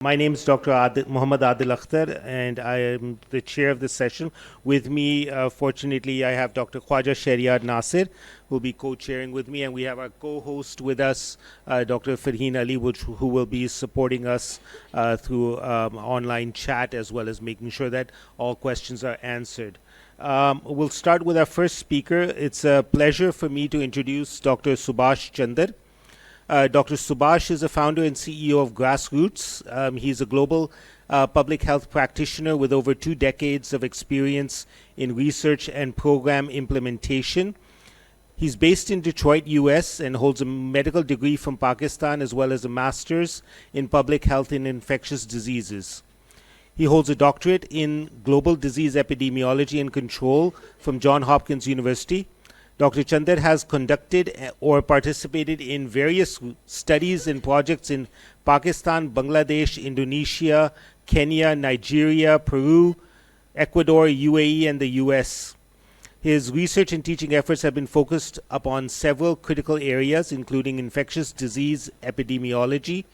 My name is Dr. Muhammad Adil Akhtar, and I am the chair of this session. With me, fortunately, I have Dr. Khwaja Shariat Nasir, who will be co-chairing with me, and we have our co-host with us, Dr. Farheen Ali, who will be supporting us through online chat, as well as making sure that all questions are answered. We'll start with our first speaker. It's a pleasure for me to introduce Dr. Subhash Chandar. Dr. Subhash is the founder and CEO of Grassroots. He's a global public health practitioner with over 2 decades of experience in research and program implementation. He's based in Detroit, US, and holds a medical degree from Pakistan as well as a master's in public health and infectious diseases. He holds a doctorate in global disease epidemiology and control from Johns Hopkins University. Dr. Chandar has conducted or participated in various studies and projects in Pakistan, Bangladesh, Indonesia, Kenya, Nigeria, Peru, Ecuador, UAE, and the US. His research and teaching efforts have been focused upon several critical areas, including infectious disease epidemiology,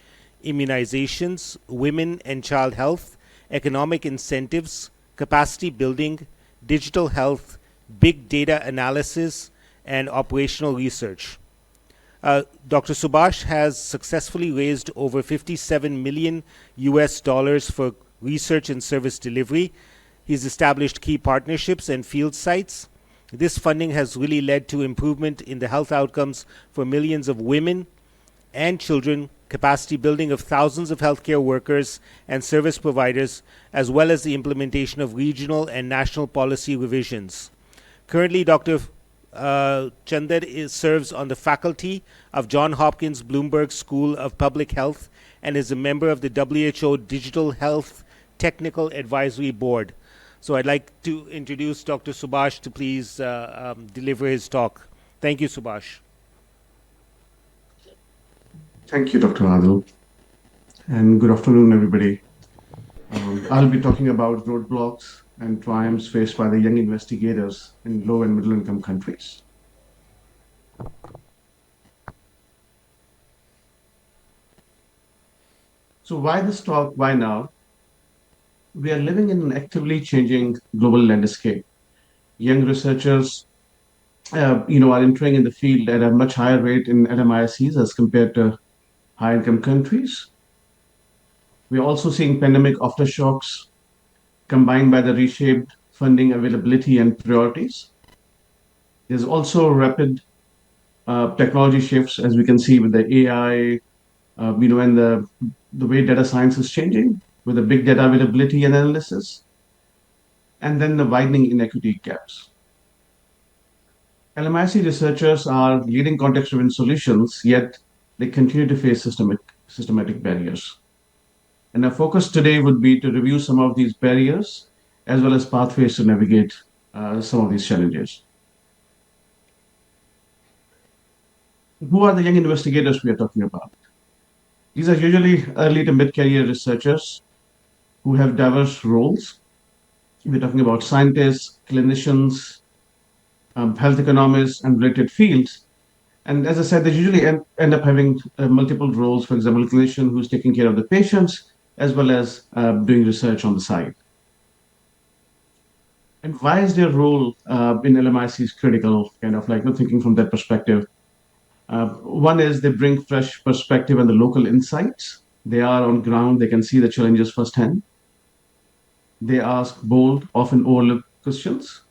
immunizations, women and child health, economic incentives, capacity building, digital health, big data analysis, and operational research. Dr. Subhash has successfully raised over 57 million US dollars for research and service delivery. He's established key partnerships and field sites. This funding has really led to improvement in the health outcomes for millions of women and children, capacity building of thousands of healthcare workers and service providers, as well as the implementation of regional and national policy revisions. Currently, Dr. Chandar serves on the faculty of Johns Hopkins Bloomberg School of Public Health and is a member of the WHO Digital Health Technical Advisory Board. So I'd like to introduce Dr. Subhash to please deliver his talk. Thank you, Subhash. Thank you, Dr. Adil, and good afternoon, everybody. I'll be talking about roadblocks and triumphs faced by the young investigators in low and middle income countries. So, why this talk? Why now? We are living in an actively changing global landscape. Young researchers, are entering in the field at a much higher rate in LMICs as compared to high-income countries. We are also seeing pandemic aftershocks combined by the reshaped funding availability and priorities. There's also rapid technology shifts, as we can see with the AI, and the way data science is changing with the big data availability and analysis, and then the widening inequity gaps. LMIC researchers are leading context-driven solutions, yet they continue to face systematic barriers. And our focus today would be to review some of these barriers as well as pathways to navigate some of these challenges. Who are the young investigators we are talking about? These are usually early to mid-career researchers who have diverse roles. We're talking about scientists, clinicians, health economists, and related fields. And as I said, they usually end up having multiple roles. For example, a clinician who's taking care of the patients, as well as doing research on the side. And why is their role in LMICs critical? Kind of like thinking from that perspective. One is they bring fresh perspective and the local insights. They are on ground, they can see the challenges firsthand. They ask bold, often overlooked questions.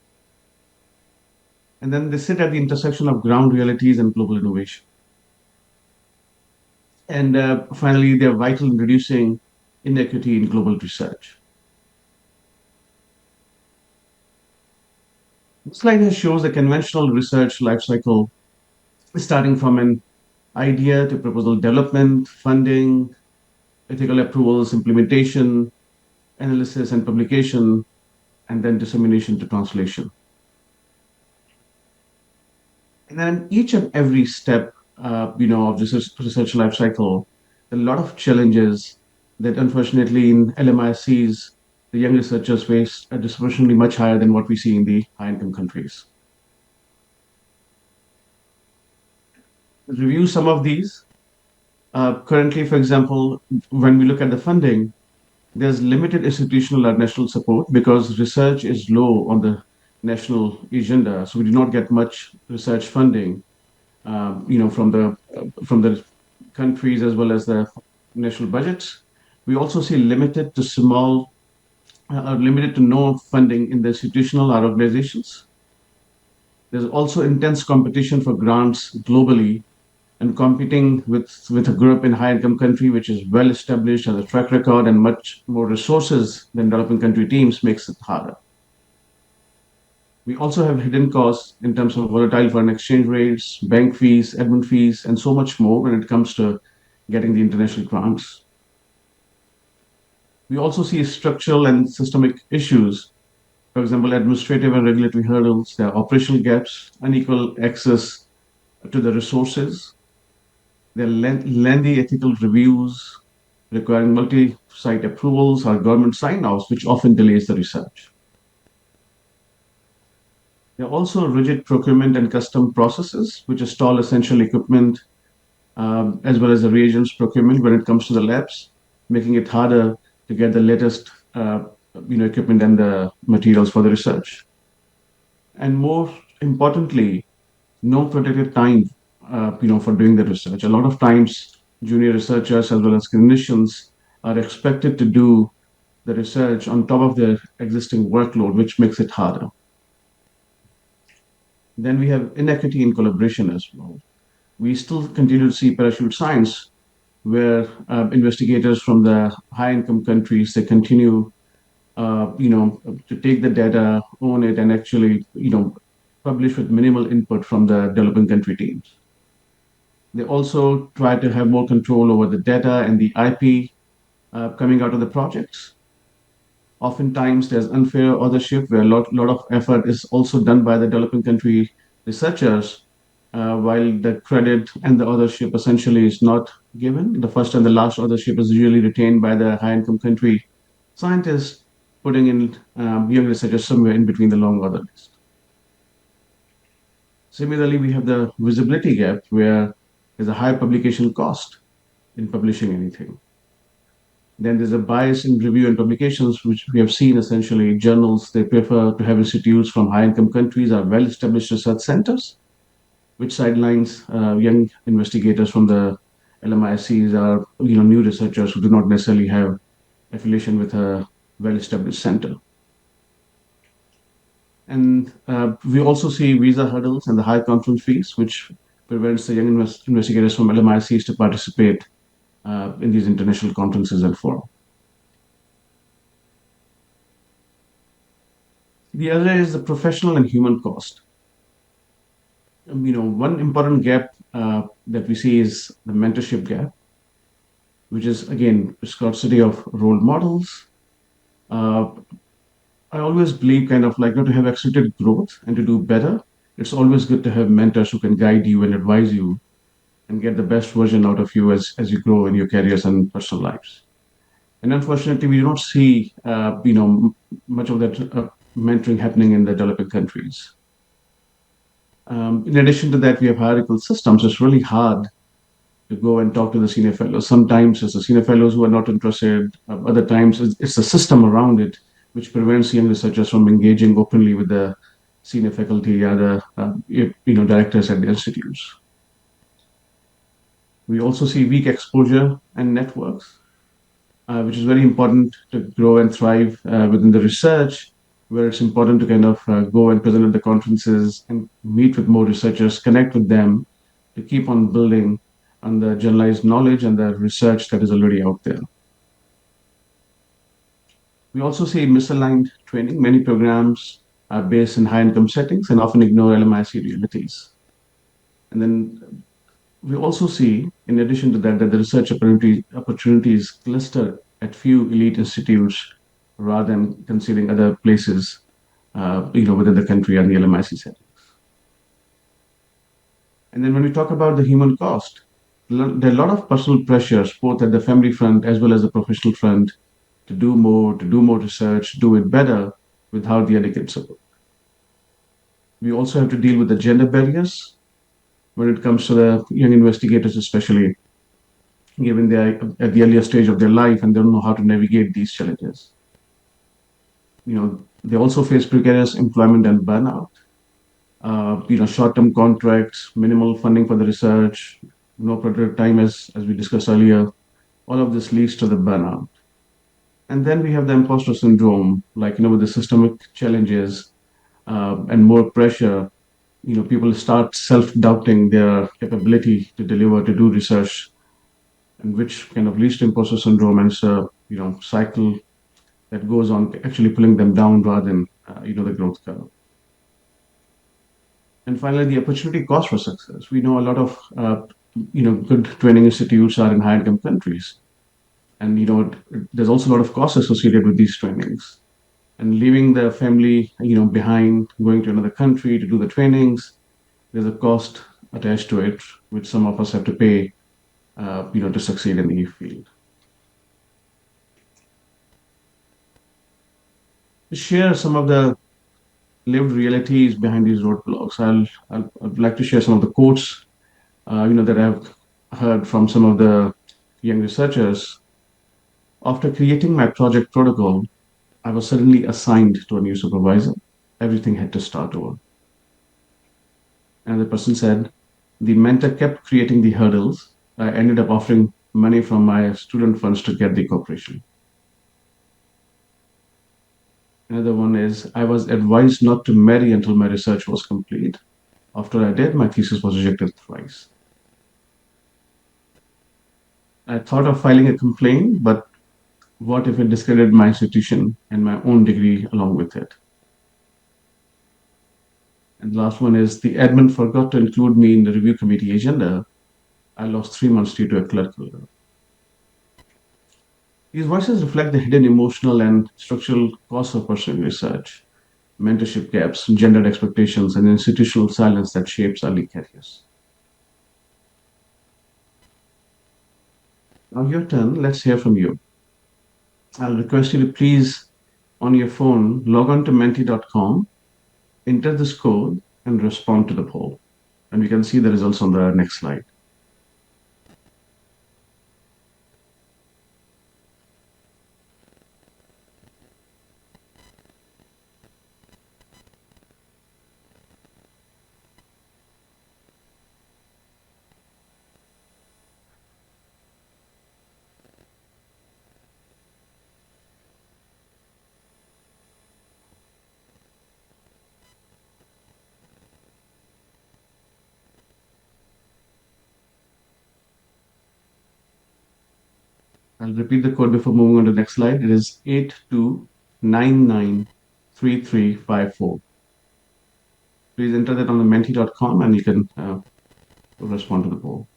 And then they sit at the intersection of ground realities and global innovation. And finally, they're vital in reducing inequity in global research. This slide here shows the conventional research lifecycle, starting from an idea to proposal development, funding, ethical approvals, implementation, analysis and publication, and then dissemination to translation. And then each and every step, of research lifecycle, a lot of challenges that unfortunately in LMICs, the young researchers face are disproportionately much higher than what we see in the high-income countries. Review some of these. Currently, for example, when we look at the funding, there's limited institutional or national support because research is low on the national agenda. So we do not get much research funding, from the countries as well as the national budgets. We also see limited to no funding in the institutional or organizations. There's also intense competition for grants globally, and competing with a group in high income country which is well established, has a track record and much more resources than developing country teams makes it harder. We also have hidden costs in terms of volatile foreign exchange rates, bank fees, admin fees, and so much more when it comes to getting the international grants. We also see structural and systemic issues. For example, administrative and regulatory hurdles, there are operational gaps, unequal access to the resources, there are lengthy ethical reviews requiring multi-site approvals or government sign-offs, which often delays the research. There are also rigid procurement and custom processes, which stall essential equipment as well as the reagents procurement when it comes to the labs, making it harder to get the latest equipment and the materials for the research. And more importantly, no protected time for doing the research. A lot of times, junior researchers as well as clinicians are expected to do the research on top of their existing workload, which makes it harder. Then we have inequity in collaboration as well. We still continue to see parachute science, where investigators from the high income countries they continue, to take the data, own it, and actually, publish with minimal input from the developing country teams. They also try to have more control over the data and the IP coming out of the projects. Oftentimes, there's unfair authorship where lot of effort is also done by the developing country researchers, while the credit and the authorship essentially is not given. The first and the last authorship is usually retained by the high income country scientists, putting in young researchers somewhere in between the long author list. Similarly, we have the visibility gap where there's a high publication cost in publishing anything. Then there's a bias in review and publications, which we have seen essentially journals, they prefer to have institutes from high income countries or well established research centers, which sidelines young investigators from the LMICs or new researchers who do not necessarily have affiliation with a well established center. And we also see visa hurdles and the high conference fees, which prevents the young investigators from LMICs to participate in these international conferences and fora. The other is the professional and human cost. One important gap that we see is the mentorship gap, which is again scarcity of role models. Uh, I always believe kind of like not to have accelerated growth and to do better. It's always good to have mentors who can guide you and advise you and get the best version out of you as you grow in your careers and personal lives. And unfortunately, we do not see much of that mentoring happening in the developing countries. In addition to that, we have hierarchical systems. It's really hard to go and talk to the senior fellows. Sometimes it's the senior fellows who are not interested. Other times it's the system around it which prevents young researchers from engaging openly with the senior faculty or the directors at the institutes. We also see weak exposure and networks, which is very important to grow and thrive within the research, where it's important to kind of go and present at the conferences and meet with more researchers, connect with them to keep on building on the generalized knowledge and the research that is already out there. We also see misaligned training. Many programs are based in high income settings and often ignore LMIC realities. And then we also see, in addition to that, that the research opportunities cluster at few elite institutes rather than considering other places, within the country and the LMIC settings. And then when we talk about the human cost, there are a lot of personal pressures, both at the family front as well as the professional front, to do more research, do it better without the adequate support. We also have to deal with the gender barriers when it comes to the young investigators, especially. given they are at the earlier stage of their life and they don't know how to navigate these challenges. They also face precarious employment and burnout. Short-term contracts, minimal funding for the research, no productive time, as we discussed earlier. All of this leads to the burnout. And then we have the imposter syndrome, like with the systemic challenges and more pressure. People start self-doubting their capability to deliver, to do research, and which kind of leads to imposter syndrome, and it's a cycle that goes on, actually pulling them down rather than the growth curve. And finally, the opportunity cost for success. We know a lot of good training institutes are in high income countries, and there's also a lot of costs associated with these trainings. And leaving the family behind, going to another country to do the trainings, there's a cost attached to it, which some of us have to pay, to succeed in the field. To share some of the lived realities behind these roadblocks, I'd like to share some of the quotes, that I've heard from some of the young researchers. After creating my project protocol, I was suddenly assigned to a new supervisor. Everything had to start over. And the person said, the mentor kept creating the hurdles. I ended up offering money from my student funds to get the cooperation. Another one is, I was advised not to marry until my research was complete. After I did, my thesis was rejected thrice. I thought of filing a complaint, but what if it discredited my institution and my own degree along with it? And the last one is, the admin forgot to include me in the review committee agenda. I lost 3 months due to a clerical error. These voices reflect the hidden emotional and structural costs of pursuing research, mentorship gaps, gendered expectations, and institutional silence that shapes early careers. Now, your turn. Let's hear from you. I'll request you to please, on your phone, log on to menti.com, enter this code, and respond to the poll. And we can see the results on the next slide. I'll repeat the code before moving on to the next slide. It is 82993354. Please enter that on the menti.com and you can respond to the poll.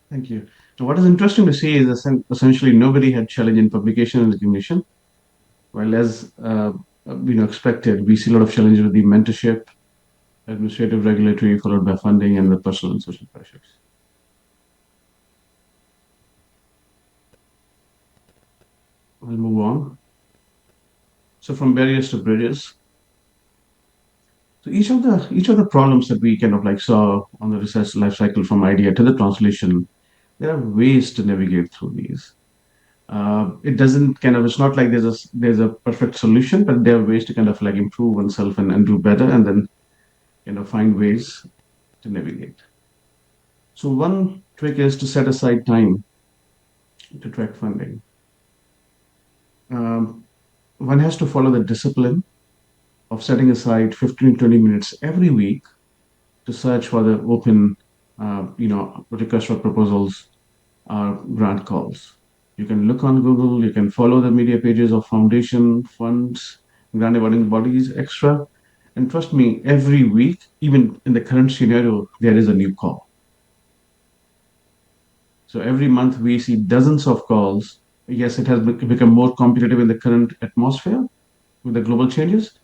Thank you. So what is interesting to see is essentially nobody had challenge in publication and recognition, while as expected, we see a lot of challenges with the mentorship, administrative, regulatory, followed by funding and the personal and social pressures. We'll move on. So from barriers to bridges. So each of the problems that we kind of like saw on the research life cycle from idea to the translation, there are ways to navigate through these. It doesn't kind of, it's not like there's a perfect solution, but there are ways to kind of like improve oneself and do better, and then find ways to navigate. So one trick is to set aside time to track funding. Um, One has to follow the discipline of setting aside 15 to 20 minutes every week to search for the open, request for proposals or grant calls. You can look on Google, you can follow the media pages of foundation, funds, grant awarding bodies, extra, And trust me, every week, even in the current scenario, there is a new call. So every month we see dozens of calls. Yes, it has become more competitive in the current atmosphere with the global changes.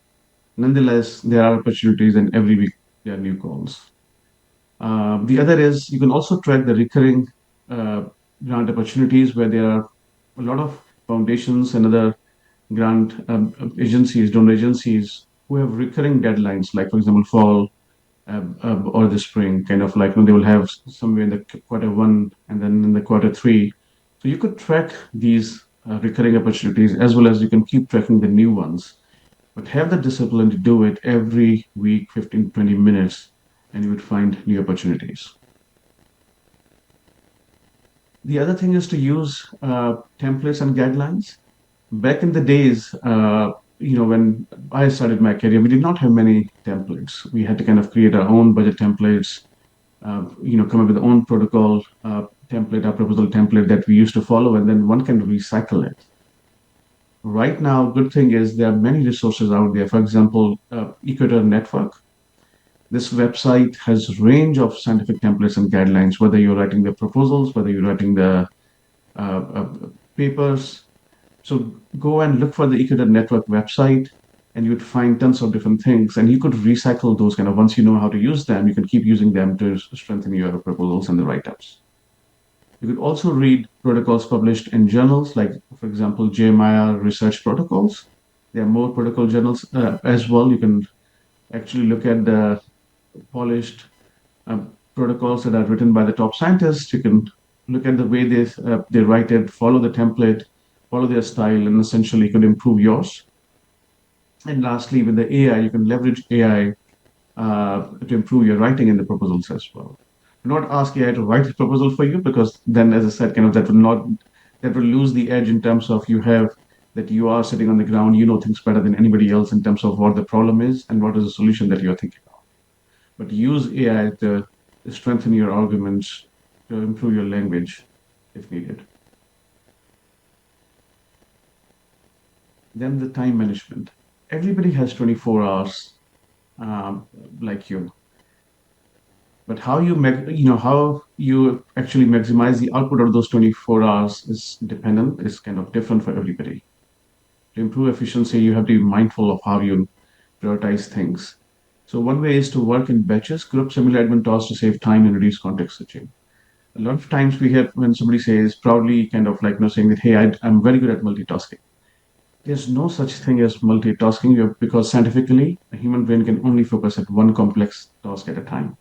Nonetheless, there are opportunities, and every week there are new calls. The other is you can also track the recurring uh, grant opportunities where there are a lot of foundations and other grant agencies, donor agencies who have recurring deadlines, like, for example, fall or the spring, kind of like when they will have somewhere in the quarter one and then in the quarter three. So you could track these recurring opportunities as well as you can keep tracking the new ones, but have the discipline to do it every week, 15 to 20 minutes, and you would find new opportunities. The other thing is to use templates and guidelines. Back in the days, when I started my career, we did not have many templates. We had to kind of create our own budget templates, come up with our own protocol template, our proposal template that we used to follow, and then one can recycle it. Right now, good thing is there are many resources out there. For example, Equator Network. This website has range of scientific templates and guidelines, whether you're writing the proposals, whether you're writing the uh, papers. So go and look for the Equator Network website, and you'd find tons of different things. And you could recycle those kind of, once you know how to use them, you can keep using them to strengthen your proposals and the write-ups. You could also read protocols published in journals, like, for example, JMIR research protocols. There are more protocol journals as well. You can actually look at the polished protocols that are written by the top scientists. You can look at the way they write it, follow the template, follow their style, and essentially you could improve yours. And lastly, with the AI, you can leverage AI to improve your writing in the proposals as well. Do not ask AI to write a proposal for you, because then, as I said, kind of that will lose the edge in terms of you are sitting on the ground, you know things better than anybody else in terms of what the problem is and what is the solution that you're thinking of. But use AI to strengthen your arguments, to improve your language if needed. Then the time management. Everybody has 24 hours, um, like you. But how you actually maximize the output of those 24 hours is kind of different for everybody. To improve efficiency, you have to be mindful of how you prioritize things. So one way is to work in batches, group similar admin tasks to save time and reduce context switching. A lot of times we hear when somebody says proudly, kind of like, saying that, hey, I'm very good at multitasking. There's no such thing as multitasking, because scientifically a human brain can only focus at one complex task at a time.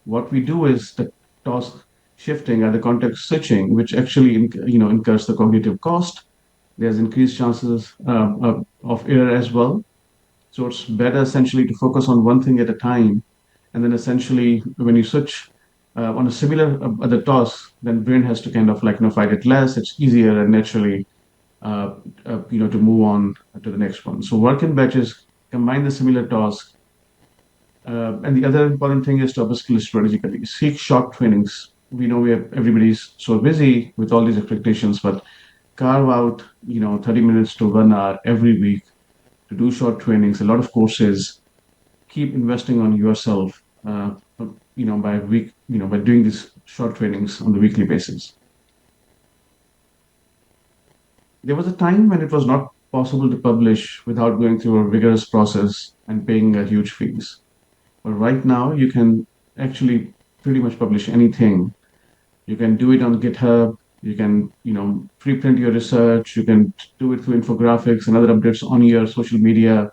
What we do is the task shifting or the context switching, which actually incurs the cognitive cost. There's increased chances of error as well. So it's better essentially to focus on one thing at a time, and then essentially when you switch on a similar other task, then brain has to kind of like fight it less. It's easier and naturally uh, to move on to the next one. So work in batches, combine the similar tasks. And the other important thing is to upskill strategically. Seek short trainings. We know everybody's so busy with all these expectations, but carve out 30 minutes to 1 hour every week to do short trainings. A lot of courses. Keep investing on yourself. By doing these short trainings on the weekly basis. There was a time when it was not possible to publish without going through a rigorous process and paying huge fees. But right now, you can actually pretty much publish anything. You can do it on GitHub. You can, preprint your research. You can do it through infographics and other updates on your social media.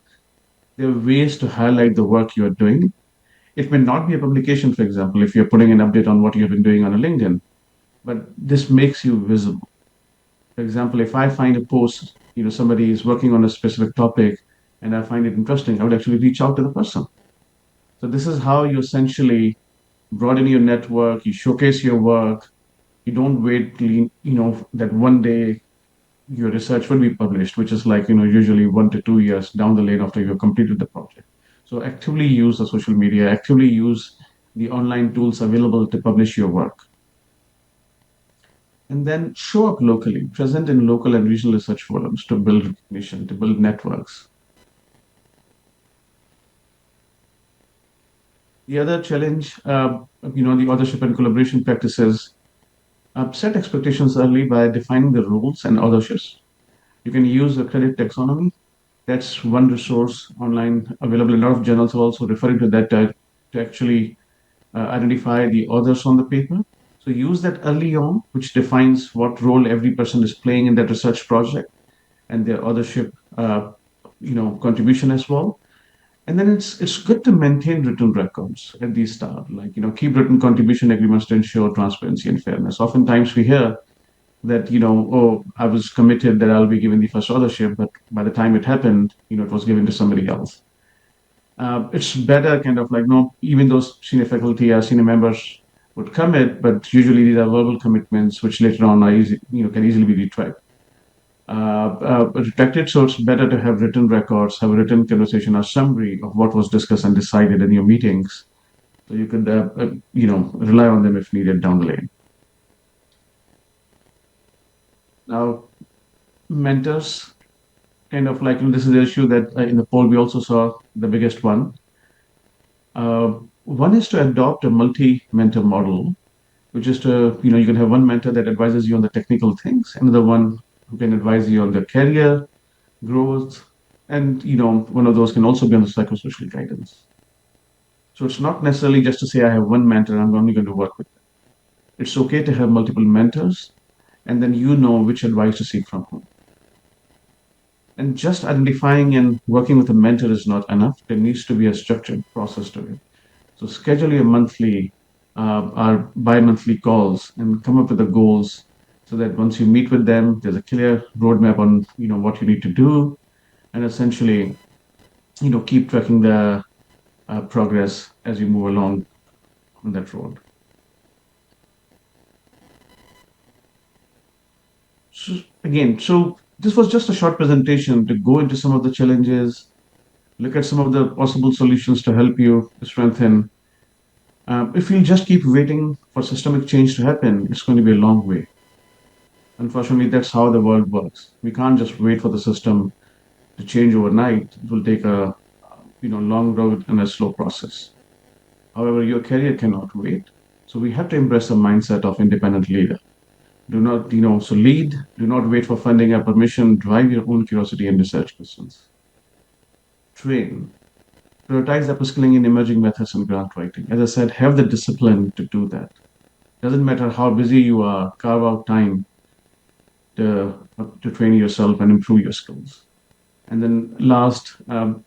There are ways to highlight the work you're doing. It may not be a publication, for example, if you're putting an update on what you've been doing on a LinkedIn, but this makes you visible. For example, if I find a post, somebody is working on a specific topic and I find it interesting, I would actually reach out to the person. So this is how you essentially broaden your network, you showcase your work, you don't wait till that one day your research will be published, which is like usually 1 to 2 years down the lane after you've completed the project. So actively use the social media, actively use the online tools available to publish your work. And then show up locally, present in local and regional research forums to build recognition, to build networks. The other challenge, the authorship and collaboration practices, set expectations early by defining the rules and authorships. You can use the credit taxonomy. That's one resource online available. A lot of journals are also referring to that to actually identify the authors on the paper. So use that early on, which defines what role every person is playing in that research project and their authorship, contribution as well. And then it's good to maintain written records at the start, like keep written contribution agreements to ensure transparency and fairness. Oftentimes we hear that oh, I was committed that I'll be given the first authorship, but by the time it happened, it was given to somebody else. It's better kind of like no, even those senior faculty or senior members would commit, but usually these are verbal commitments which later on are easy, can easily be retracted. Retracted, so it's better to have written records, have a written conversation or summary of what was discussed and decided in your meetings, so you could rely on them if needed down the lane. Now, mentors, kind of like this is the issue that in the poll we also saw the biggest one. One is to adopt a multi-mentor model, which is to, you can have one mentor that advises you on the technical things, another one who can advise you on the career growth, and one of those can also be on the psychosocial guidance. So it's not necessarily just to say I have one mentor and I'm only going to work with them. It's okay to have multiple mentors, and then which advice to seek from whom. And just identifying and working with a mentor is not enough. There needs to be a structured process to it. So schedule your monthly or bi-monthly calls and come up with the goals so that once you meet with them, there's a clear roadmap on what you need to do, and essentially keep tracking the progress as you move along on that road. So again, so this was just a short presentation to go into some of the challenges, look at some of the possible solutions to help you strengthen. If you just keep waiting for systemic change to happen, it's going to be a long way. Unfortunately, that's how the world works. We can't just wait for the system to change overnight. It will take a long road and a slow process. However, your career cannot wait. So we have to embrace the mindset of independent leader. Do not, so lead, do not wait for funding or permission, drive your own curiosity and research questions. Train, prioritize upskilling in emerging methods and grant writing. As I said, have the discipline to do that. Doesn't matter how busy you are, carve out time to train yourself and improve your skills. And then last, and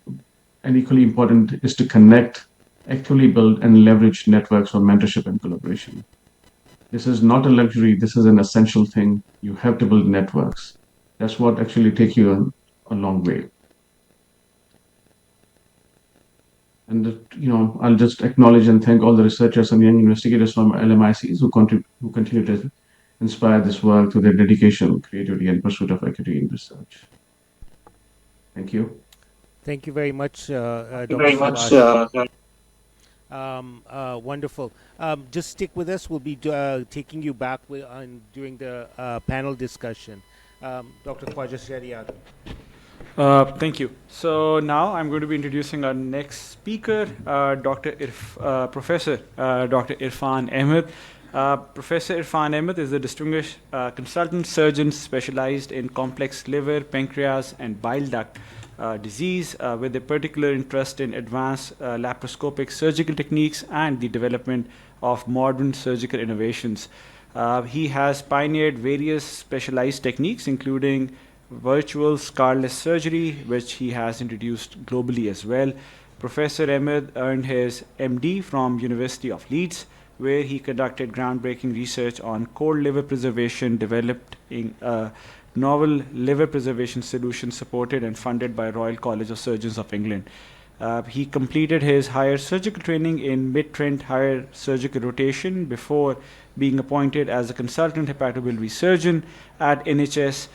equally important, is to connect, actively build and leverage networks for mentorship and collaboration. This is not a luxury. This is an essential thing. You have to build networks. That's what actually take you a long way. And I'll just acknowledge and thank all the researchers and young investigators from LMICs who continue to inspire this work through their dedication, creativity, and pursuit of equity in research. Thank you. Thank you very much, Thank you Dr. very much. Subash. Wonderful. Just stick with us. We'll be taking you back during the panel discussion. Dr. Khwaja Shariat. Thank you. So now I'm going to be introducing our next speaker, Professor Dr. Irfan Ahmed. Professor Irfan Ahmed is a distinguished consultant surgeon specialized in complex liver, pancreas, and bile duct disease, with a particular interest in advanced laparoscopic surgical techniques and the development of modern surgical innovations. He has pioneered various specialized techniques, including virtual scarless surgery, which he has introduced globally as well. Professor Ahmed earned his MD from University of Leeds, where he conducted groundbreaking research on cold liver preservation, developing a novel liver preservation solution supported and funded by Royal College of Surgeons of England. He completed his higher surgical training in mid-Trent higher surgical rotation before being appointed as a consultant hepatobiliary surgeon at NHS.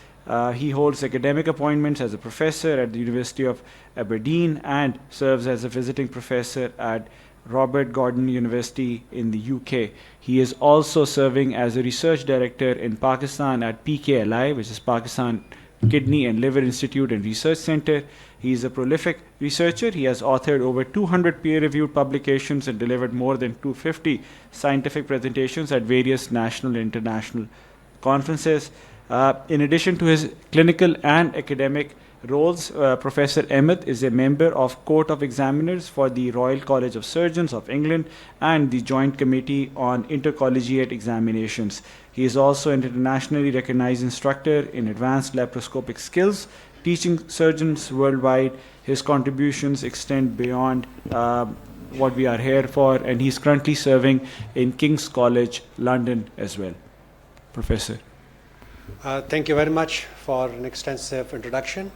He holds academic appointments as a professor at the University of Aberdeen and serves as a visiting professor at Robert Gordon University in the UK. He is also serving as a research director in Pakistan at PKLI, which is Pakistan Kidney and Liver Institute and Research Center. He is a prolific researcher. He has authored over 200 peer-reviewed publications and delivered more than 250 scientific presentations at various national and international conferences. In addition to his clinical and academic roles, Professor Ahmed is a member of Court of Examiners for the Royal College of Surgeons of England and the Joint Committee on Intercollegiate Examinations. He is also an internationally recognized instructor in advanced laparoscopic skills, teaching surgeons worldwide. His contributions extend beyond what we are here for, and he's currently serving in King's College, London as well. Professor. Thank you very much for an extensive introduction.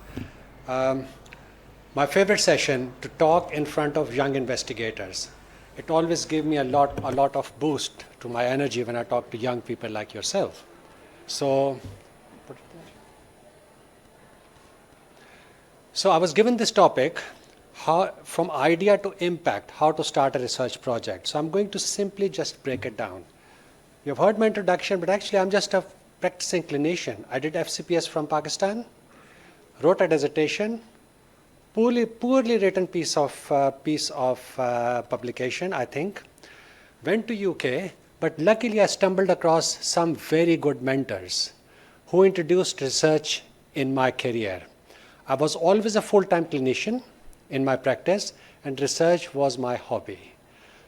My favorite session to talk in front of young investigators. It always gives me a lot of boost to my energy when I talk to young people like yourself. So I was given this topic, from idea to impact, how to start a research project. So I'm going to simply just break it down. You've heard my introduction, but actually I'm just a practicing clinician. I did FCPS from Pakistan, wrote a dissertation, poorly written piece of publication, I think. Went to UK, but luckily I stumbled across some very good mentors who introduced research in my career. I was always a full-time clinician in my practice, and research was my hobby.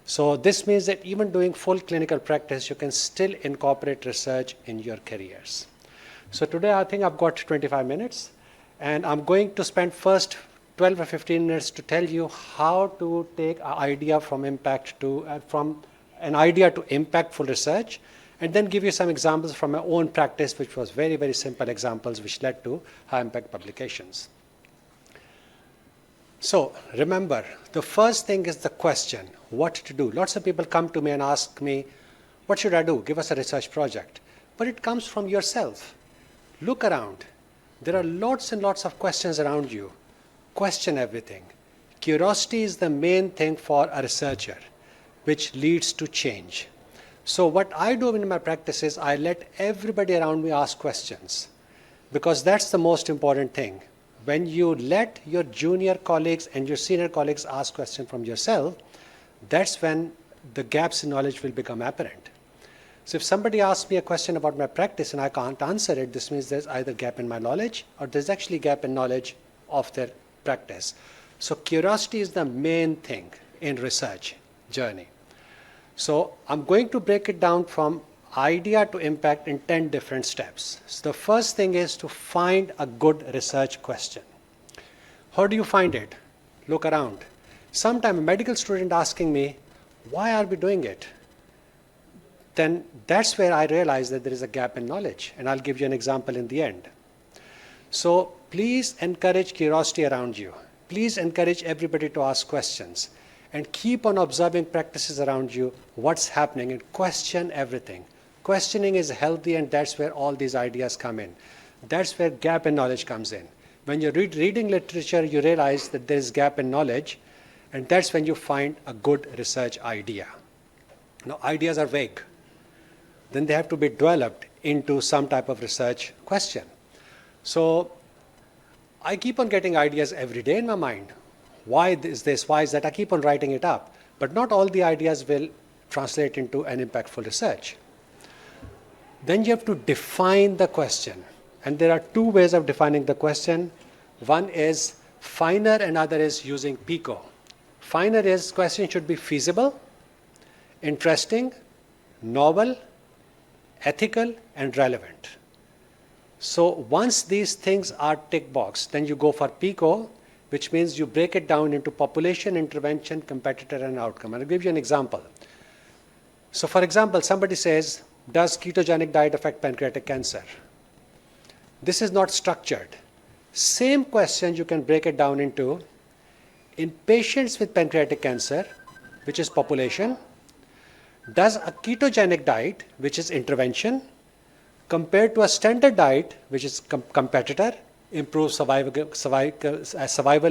So this means that even doing full clinical practice, you can still incorporate research in your careers. So today I think I've got 25 minutes, and I'm going to spend first 12 or 15 minutes to tell you how to take an idea from an idea to impactful research, and then give you some examples from my own practice, which was very, very simple examples which led to high impact publications. So remember, the first thing is the question, what to do. Lots of people come to me and ask me, what should I do? Give us a research project. But it comes from yourself. Look around. There are lots and lots of questions around you. Question everything. Curiosity is the main thing for a researcher, which leads to change. So what I do in my practice is I let everybody around me ask questions, because that's the most important thing. When you let your junior colleagues and your senior colleagues ask questions from yourself, that's when the gaps in knowledge will become apparent. So if somebody asks me a question about my practice and I can't answer it, this means there's either gap in my knowledge or there's actually gap in knowledge of their practice. So curiosity is the main thing in research journey. So I'm going to break it down from idea to impact in 10 different steps. So the first thing is to find a good research question. How do you find it? Look around. Sometime a medical student asking me, why are we doing it? Then that's where I realize that there is a gap in knowledge, and I'll give you an example in the end. So please encourage curiosity around you. Please encourage everybody to ask questions, and keep on observing practices around you, what's happening, and question everything. Questioning is healthy, and that's where all these ideas come in. That's where gap in knowledge comes in. When you're reading literature, you realize that there's gap in knowledge, and that's when you find a good research idea. Now, ideas are vague. Then they have to be developed into some type of research question. So I keep on getting ideas every day in my mind. Why is this? Why is that? I keep on writing it up. But not all the ideas will translate into an impactful research. Then you have to define the question. And there are two ways of defining the question. One is finer, and other is using PICO. Finer is question should be feasible, interesting, novel, ethical, and relevant. So once these things are tick box, then you go for PICO, which means you break it down into population, intervention, competitor, and outcome. And I'll give you an example. So for example, somebody says, does ketogenic diet affect pancreatic cancer? This is not structured. Same question you can break it down into, in patients with pancreatic cancer, which is population, does a ketogenic diet, which is intervention, compared to a standard diet, which is competitor, improve survival,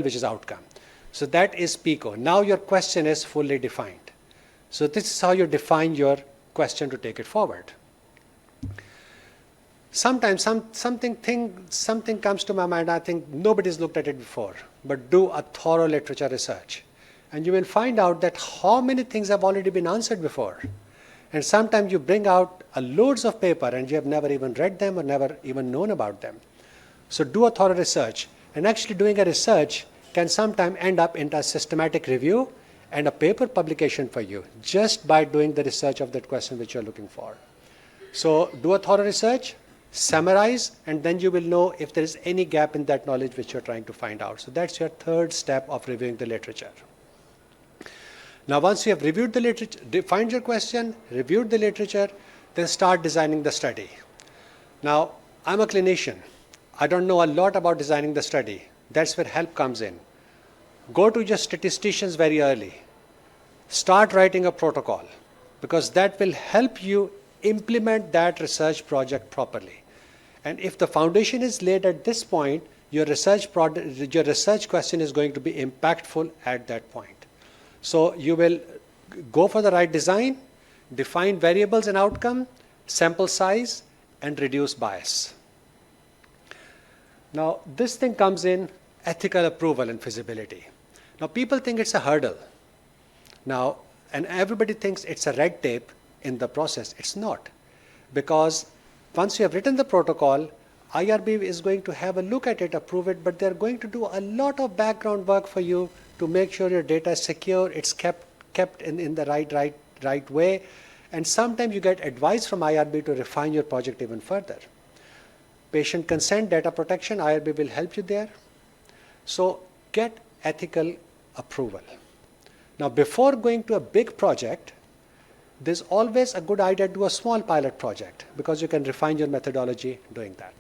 which is outcome. So that is PICO. Now your question is fully defined. So this is how you define your question to take it forward. Sometimes something comes to my mind, I think nobody's looked at it before, but do a thorough literature research. And you will find out that how many things have already been answered before. And sometimes you bring out loads of paper and you have never even read them or never even known about them. So do a thorough research. And actually doing a research can sometimes end up in a systematic review and a paper publication for you, just by doing the research of that question which you're looking for. So do a thorough research, summarize, and then you will know if there is any gap in that knowledge which you're trying to find out. So that's your third step of reviewing the literature. Now, once you have reviewed the literature, defined your question, reviewed the literature, then start designing the study. Now, I'm a clinician. I don't know a lot about designing the study. That's where help comes in. Go to your statisticians very early. Start writing a protocol, because that will help you implement that research project properly. And if the foundation is laid at this point, your research question is going to be impactful at that point. So you will go for the right design, define variables and outcome, sample size, and reduce bias. Now, this thing comes in ethical approval and feasibility. Now, people think it's a hurdle. Now, and everybody thinks it's a red tape in the process. It's not. Because once you have written the protocol, IRB is going to have a look at it, approve it, but they're going to do a lot of background work for you to make sure your data is secure, it's kept in the right way. And sometimes you get advice from IRB to refine your project even further. Patient consent, data protection, IRB will help you there. So get ethical approval. Now, before going to a big project, there's always a good idea to do a small pilot project, because you can refine your methodology doing that.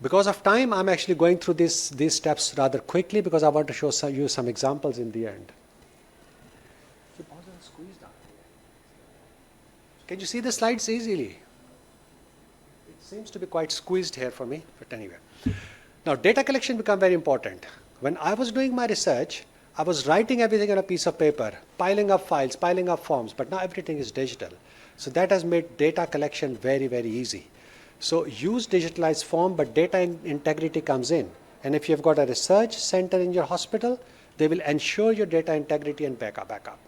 Because of time, I'm actually going through these steps rather quickly, because I want to show you some examples in the end. Can you see the slides easily? It seems to be quite squeezed here for me, but anyway. Now, data collection becomes very important. When I was doing my research, I was writing everything on a piece of paper, piling up files, piling up forms, but now everything is digital. So that has made data collection very, very easy. So use digitalized form, but data integrity comes in. And if you've got a research center in your hospital, they will ensure your data integrity and backup.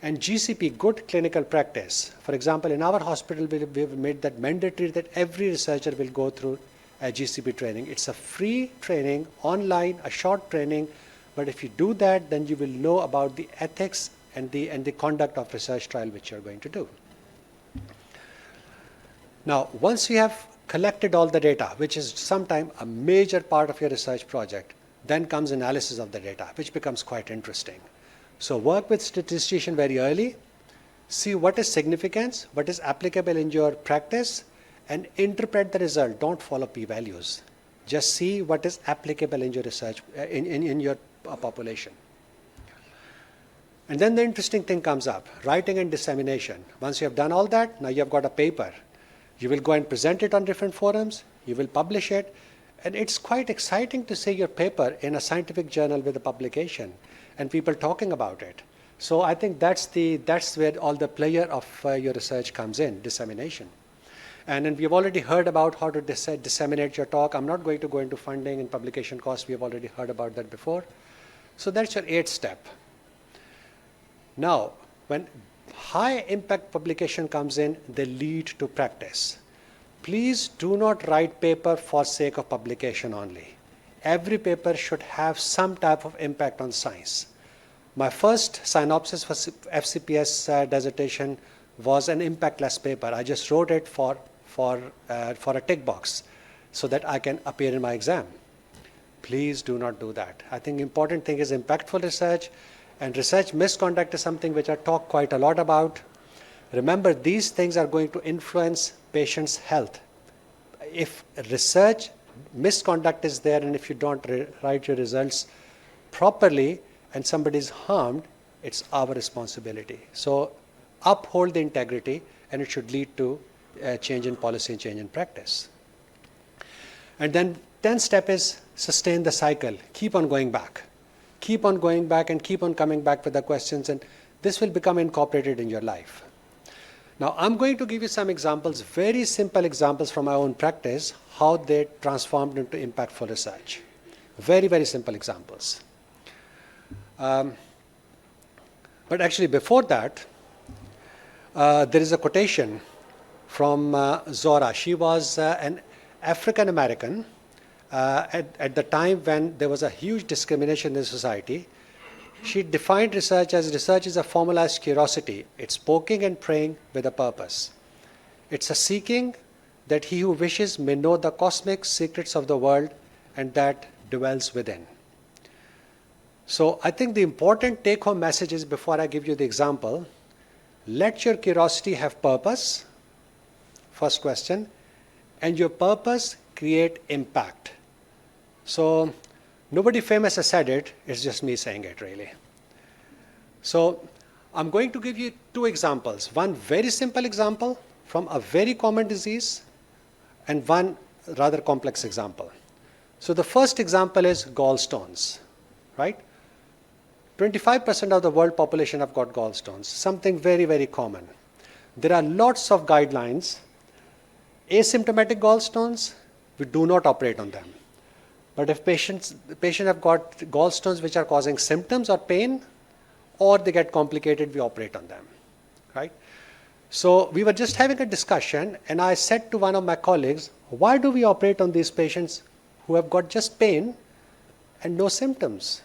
And GCP, good clinical practice. For example, in our hospital, we've made that mandatory that every researcher will go through a GCP training. It's a free training, online, a short training, but if you do that, then you will know about the ethics and the conduct of research trial which you're going to do. Now, once you have collected all the data, which is sometimes a major part of your research project, then comes analysis of the data, which becomes quite interesting. So work with statistician very early, see what is significance, what is applicable in your practice, and interpret the result. Don't follow p-values. Just see what is applicable in your research, in your population. And then the interesting thing comes up, writing and dissemination. Once you have done all that, now you have got a paper. You will go and present it on different forums, you will publish it, and it's quite exciting to see your paper in a scientific journal with a publication and people talking about it. So I think that's where all the player of your research comes in, dissemination. And then we've already heard about how to disseminate your talk. I'm not going to go into funding and publication costs. We have already heard about that before. So that's your 8th step. Now, when high impact publication comes in, they lead to practice. Please do not write paper for sake of publication only. Every paper should have some type of impact on science. My first synopsis for FCPS dissertation was an impactless paper. I just wrote it for a tick box so that I can appear in my exam. Please do not do that. I think important thing is impactful research, and research misconduct is something which I talk quite a lot about. Remember, these things are going to influence patients' health. If research misconduct is there, and if you don't write your results properly and somebody is harmed, it's our responsibility. So uphold the integrity, and it should lead to change in policy and change in practice. And then 10th step is sustain the cycle. Keep on going back. Keep on going back and keep on coming back with the questions, and this will become incorporated in your life. Now, I'm going to give you some examples, very simple examples from my own practice, how they transformed into impactful research. Very, very simple examples. But actually, before that, there is a quotation from Zora. She was an African American at the time when there was a huge discrimination in the society. She defined research is a formalized curiosity. It's poking and praying with a purpose. It's a seeking that he who wishes may know the cosmic secrets of the world and that dwells within. So I think the important take-home message is, before I give you the example, let your curiosity have purpose, first question, and your purpose create impact. So nobody famous has said it, it's just me saying it really. So I'm going to give you two examples, one very simple example from a very common disease and one rather complex example. So the first example is gallstones, right? 25% of the world population have got gallstones, something very, very common. There are lots of guidelines. Asymptomatic gallstones, we do not operate on them. But if the patient have got gallstones which are causing symptoms or pain, or they get complicated, we operate on them, right? So we were just having a discussion, and I said to one of my colleagues, why do we operate on these patients who have got just pain and no symptoms?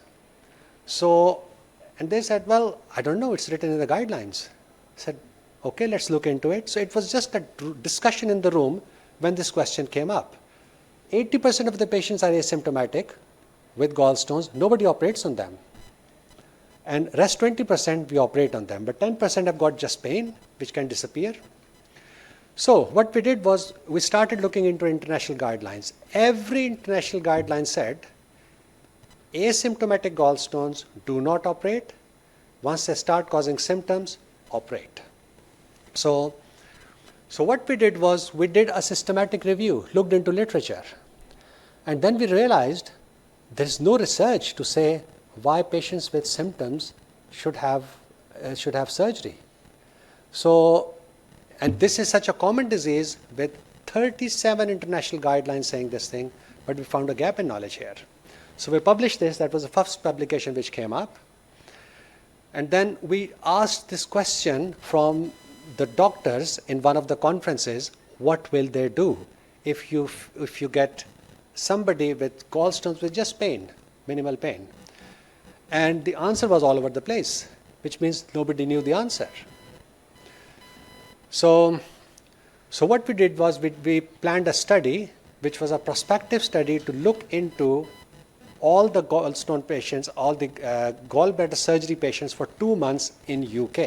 So, and they said, well, I don't know, it's written in the guidelines. I said, okay, let's look into it. So it was just a discussion in the room when this question came up. 80% of the patients are asymptomatic with gallstones. Nobody operates on them. And rest 20% we operate on them. But 10% have got just pain, which can disappear. So what we did was we started looking into international guidelines. Every international guideline said asymptomatic gallstones do not operate. Once they start causing symptoms, operate. So what we did was we did a systematic review, looked into literature. And then we realized there is no research to say why patients with symptoms should have surgery. So, and this is such a common disease with 37 international guidelines saying this thing, but we found a gap in knowledge here. So we published this. That was the first publication which came up. And then we asked this question from the doctors in one of the conferences, what will they do if you get somebody with gallstones with just pain, minimal pain? And the answer was all over the place, which means nobody knew the answer. So what we did was we planned a study, which was a prospective study to look into all the gallstone patients, all the gallbladder surgery patients for 2 months in UK.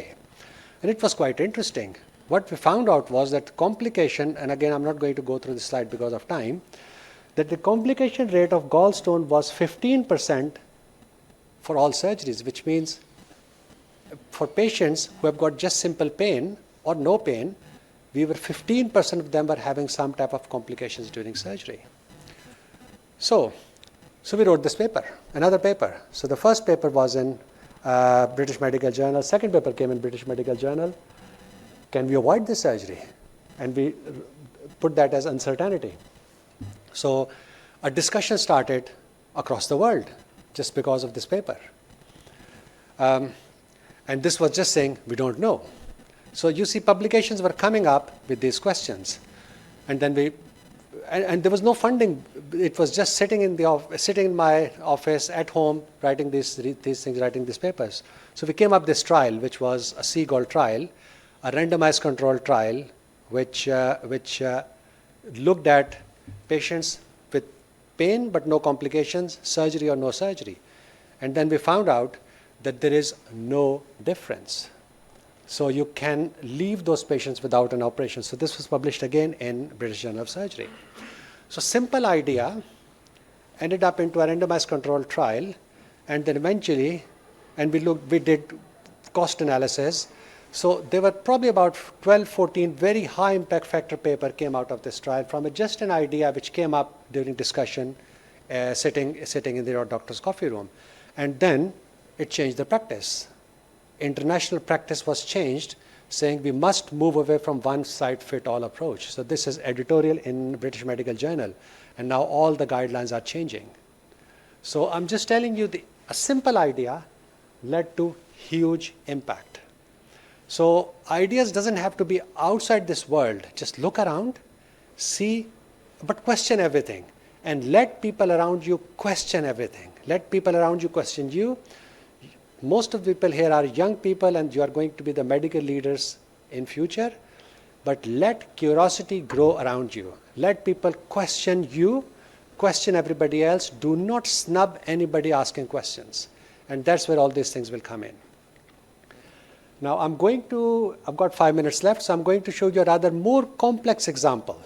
And it was quite interesting. What we found out was that complication, and again I'm not going to go through the slide because of time, that the complication rate of gallstone was 15% for all surgeries, which means for patients who have got just simple pain or no pain, 15% of them were having some type of complications during surgery. So we wrote this paper, another paper. So the first paper was in British Medical Journal. Second paper came in British Medical Journal. Can we avoid this surgery? And we put that as uncertainty. So a discussion started across the world just because of this paper. And this was just saying, we don't know. So you see publications were coming up with these questions. And then and there was no funding. It was just sitting in my office at home, writing these things, writing these papers. So we came up with this trial, which was a seagull trial, a randomized controlled trial, which looked at patients with pain but no complications, surgery or no surgery. And then we found out that there is no difference. So you can leave those patients without an operation. So this was published again in British Journal of Surgery. So simple idea ended up into a randomized controlled trial, and then eventually, and we did cost analysis. So there were probably about 12, 14 very high impact factor paper came out of this trial from just an idea which came up during discussion, sitting in the doctor's coffee room. And then it changed the practice. International practice was changed saying we must move away from one-size-fits-all approach. So this is editorial in British Medical Journal, and now all the guidelines are changing. So I'm just telling you a simple idea led to huge impact. So ideas doesn't have to be outside this world. Just look around, see, but question everything. And let people around you question everything. Let people around you question you. Most of the people here are young people, and you are going to be the medical leaders in future. But let curiosity grow around you. Let people question you, question everybody else. Do not snub anybody asking questions. And that's where all these things will come in. Now I've got 5 minutes left, so I'm going to show you a rather more complex example.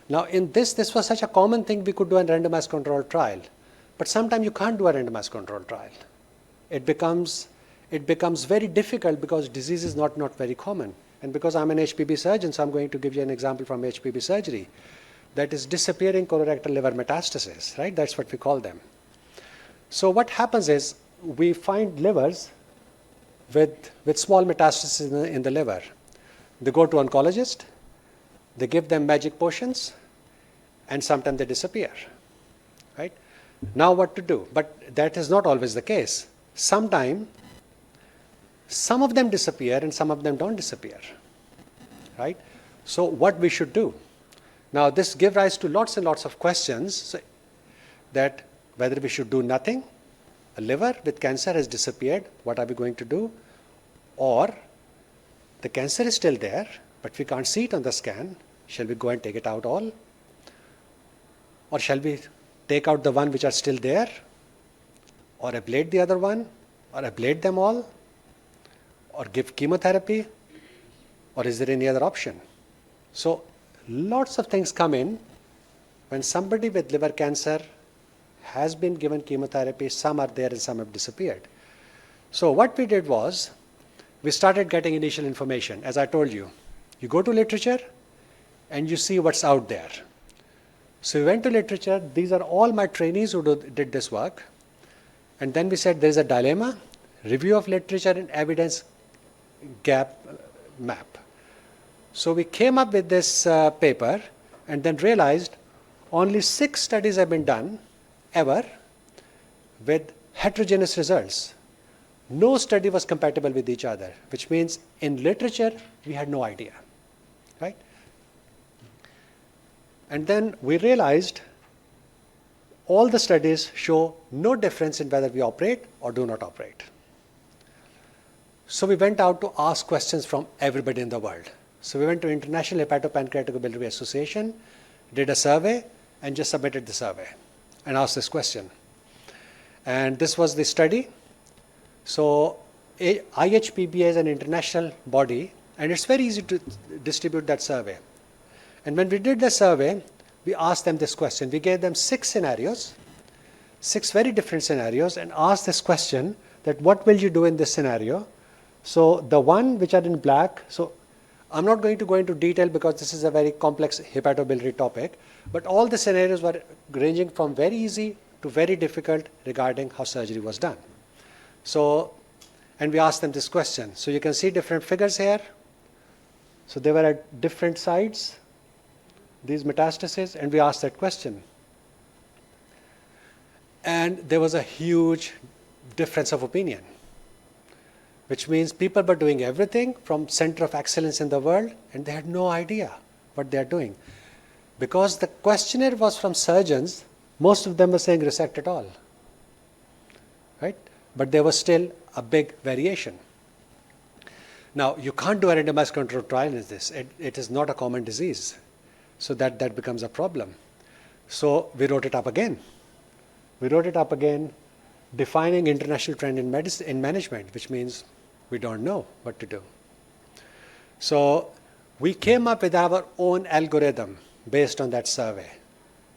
Now in this was such a common thing we could do a randomized controlled trial. But sometimes you can't do a randomized controlled trial. It becomes very difficult because disease is not very common. And because I'm an HPB surgeon, so I'm going to give you an example from HPB surgery. That is disappearing colorectal liver metastasis, right? That's what we call them. So what happens is we find livers with small metastases in the liver. They go to oncologist, they give them magic potions, and sometimes they disappear, right? Now what to do? But that is not always the case. Sometimes some of them disappear and some of them don't disappear, right? So what we should do? Now this gives rise to lots and lots of questions that whether we should do nothing. A liver with cancer has disappeared, what are we going to do? Or the cancer is still there, but we can't see it on the scan. Shall we go and take it out all? Or shall we take out the one which are still there? Or ablate the other one? Or ablate them all? Or give chemotherapy? Or is there any other option? So lots of things come in when somebody with liver cancer has been given chemotherapy, some are there and some have disappeared. So what we did was, we started getting initial information. As I told you, you go to literature and you see what's out there. So we went to literature. These are all my trainees who did this work. And then we said there's a dilemma, review of literature and evidence gap map. So we came up with this paper and then realized only 6 studies have been done ever with heterogeneous results. No study was compatible with each other, which means in literature we had no idea, right? And then we realized all the studies show no difference in whether we operate or do not operate. So we went out to ask questions from everybody in the world. So we went to International Hepatopancreatic Biliary Association, did a survey, and just submitted the survey and asked this question. And this was the study. So IHPB is an international body, and it's very easy to distribute that survey. And when we did the survey, we asked them this question. We gave them 6 scenarios, 6 very different scenarios, and asked this question that what will you do in this scenario? So the one which are in black, so I'm not going to go into detail because this is a very complex hepatobiliary topic, but all the scenarios were ranging from very easy to very difficult regarding how surgery was done. So, and we asked them this question. So you can see different figures here. So they were at different sites, these metastases, and we asked that question. And there was a huge difference of opinion, which means people were doing everything from center of excellence in the world, and they had no idea what they are doing. Because the questionnaire was from surgeons, most of them were saying resect it all, right? But there was still a big variation. Now, you can't do a randomized controlled trial in this. It is not a common disease. So that becomes a problem. So we wrote it up again. We wrote it up again, defining international trend in medicine, in management, which means we don't know what to do. So we came up with our own algorithm based on that survey.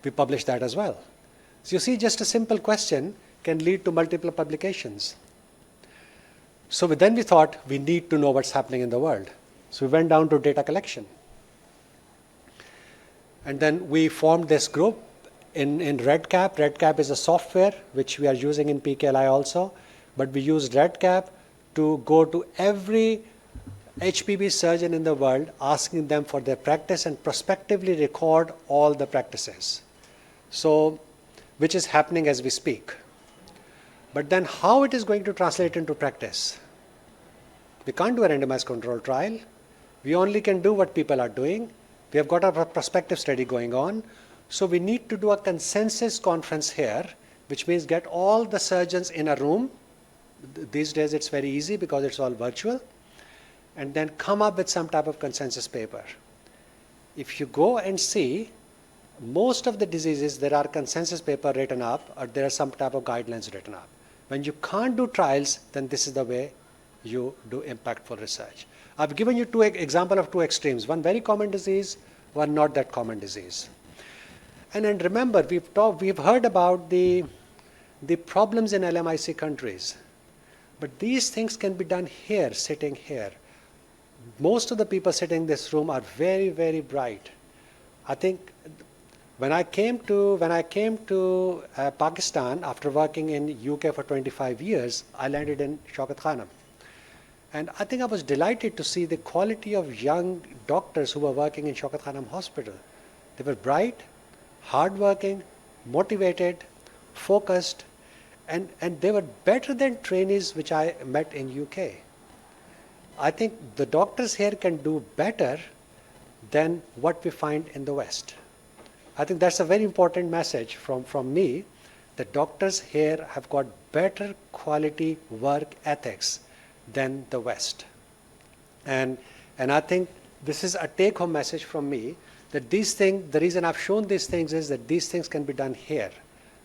We published that as well. So you see, just a simple question can lead to multiple publications. So then we thought we need to know what's happening in the world. So we went down to data collection. And then we formed this group in RedCap. RedCap is a software which we are using in PKLI also, but we used RedCap to go to every HPB surgeon in the world, asking them for their practice and prospectively record all the practices. So, which is happening as we speak. But then how it is going to translate into practice? We can't do a randomized control trial. We only can do what people are doing. We have got a prospective study going on. So we need to do a consensus conference here, which means get all the surgeons in a room. These days it's very easy because it's all virtual. And then come up with some type of consensus paper. If you go and see, most of the diseases, there are consensus paper written up or there are some type of guidelines written up. When you can't do trials, then this is the way you do impactful research. I've given you example of two extremes, one very common disease, one not that common disease. And then remember, we've heard about the problems in LMIC countries. But these things can be done here, sitting here. Most of the people sitting in this room are very, very bright. I think when I came to Pakistan after working in UK for 25 years, I landed in Shaukat, Khanum. And I think I was delighted to see the quality of young doctors who were working in Shaukat Khanum Hospital. They were bright, hardworking, motivated, focused, and they were better than trainees which I met in UK. I think the doctors here can do better than what we find in the West. I think that's a very important message from me, that doctors here have got better quality work ethics than the West. And I think this is a take-home message from me, that these things, the reason I've shown these things is that these things can be done here.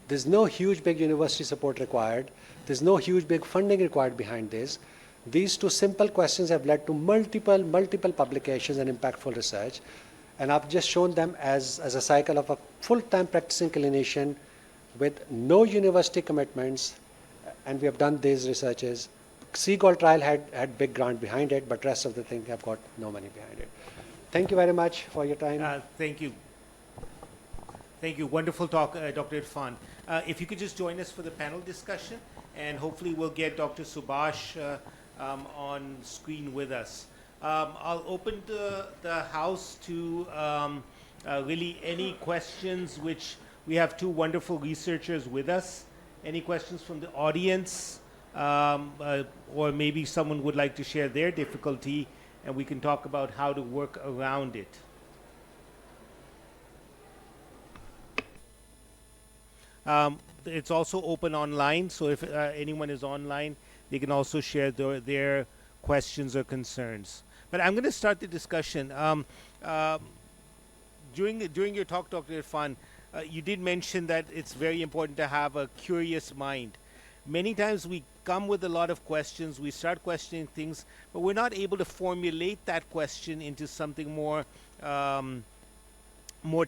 There's no huge big university support required. There's no huge big funding required behind this. These two simple questions have led to multiple publications and impactful research. And I've just shown them as a cycle of a full-time practicing clinician with no university commitments. And we have done these researches. Seagull trial had big grant behind it, but rest of the thing have got no money behind it. Thank you very much for your time. Thank you. Thank you. Wonderful talk, Dr. Irfan. If you could just join us for the panel discussion, and hopefully we'll get Dr. Subhash on screen with us. I'll open the house to really any questions, which we have two wonderful researchers with us. Any questions from the audience? Or maybe someone would like to share their difficulty, and we can talk about how to work around it. It's also open online, so if anyone is online, they can also share their questions or concerns. But I'm going to start the discussion. During your talk, Dr. Irfan, you did mention that it's very important to have a curious mind. Many times we come with a lot of questions, we start questioning things, but we're not able to formulate that question into something more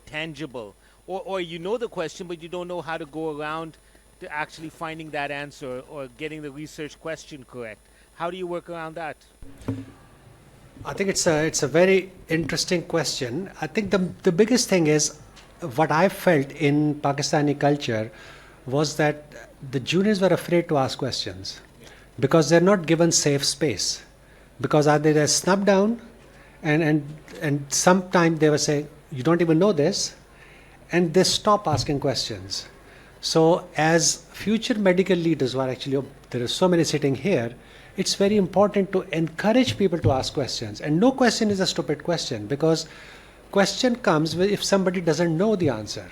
tangible. Or you know the question, but you don't know how to go around to actually finding that answer or getting the research question correct. How do you work around that? I think it's a very interesting question. I think the biggest thing is, what I felt in Pakistani culture was that the juniors were afraid to ask questions because they're not given safe space. Because either they're snubbed down and sometimes they were saying, you don't even know this, and they stop asking questions. So as future medical leaders who are actually, there are so many sitting here, it's very important to encourage people to ask questions. And no question is a stupid question, because question comes if somebody doesn't know the answer.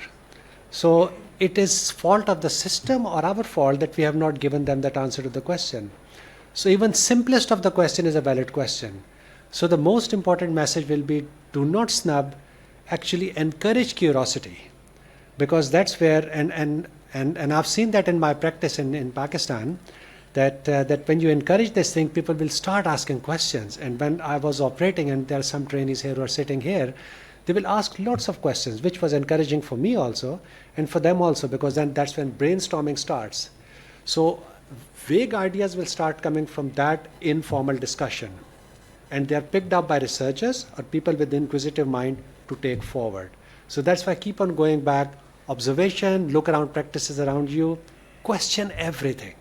So it is fault of the system or our fault that we have not given them that answer to the question. So even simplest of the question is a valid question. So the most important message will be, do not snub, actually encourage curiosity. Because that's where, and I've seen that in my practice in Pakistan, that when you encourage this thing, people will start asking questions. And when I was operating, and there are some trainees here who are sitting here, they will ask lots of questions, which was encouraging for me also, and for them also, because then that's when brainstorming starts. So vague ideas will start coming from that informal discussion. And they're picked up by researchers or people with inquisitive mind to take forward. So that's why I keep on going back. Observation, look around practices around you, question everything.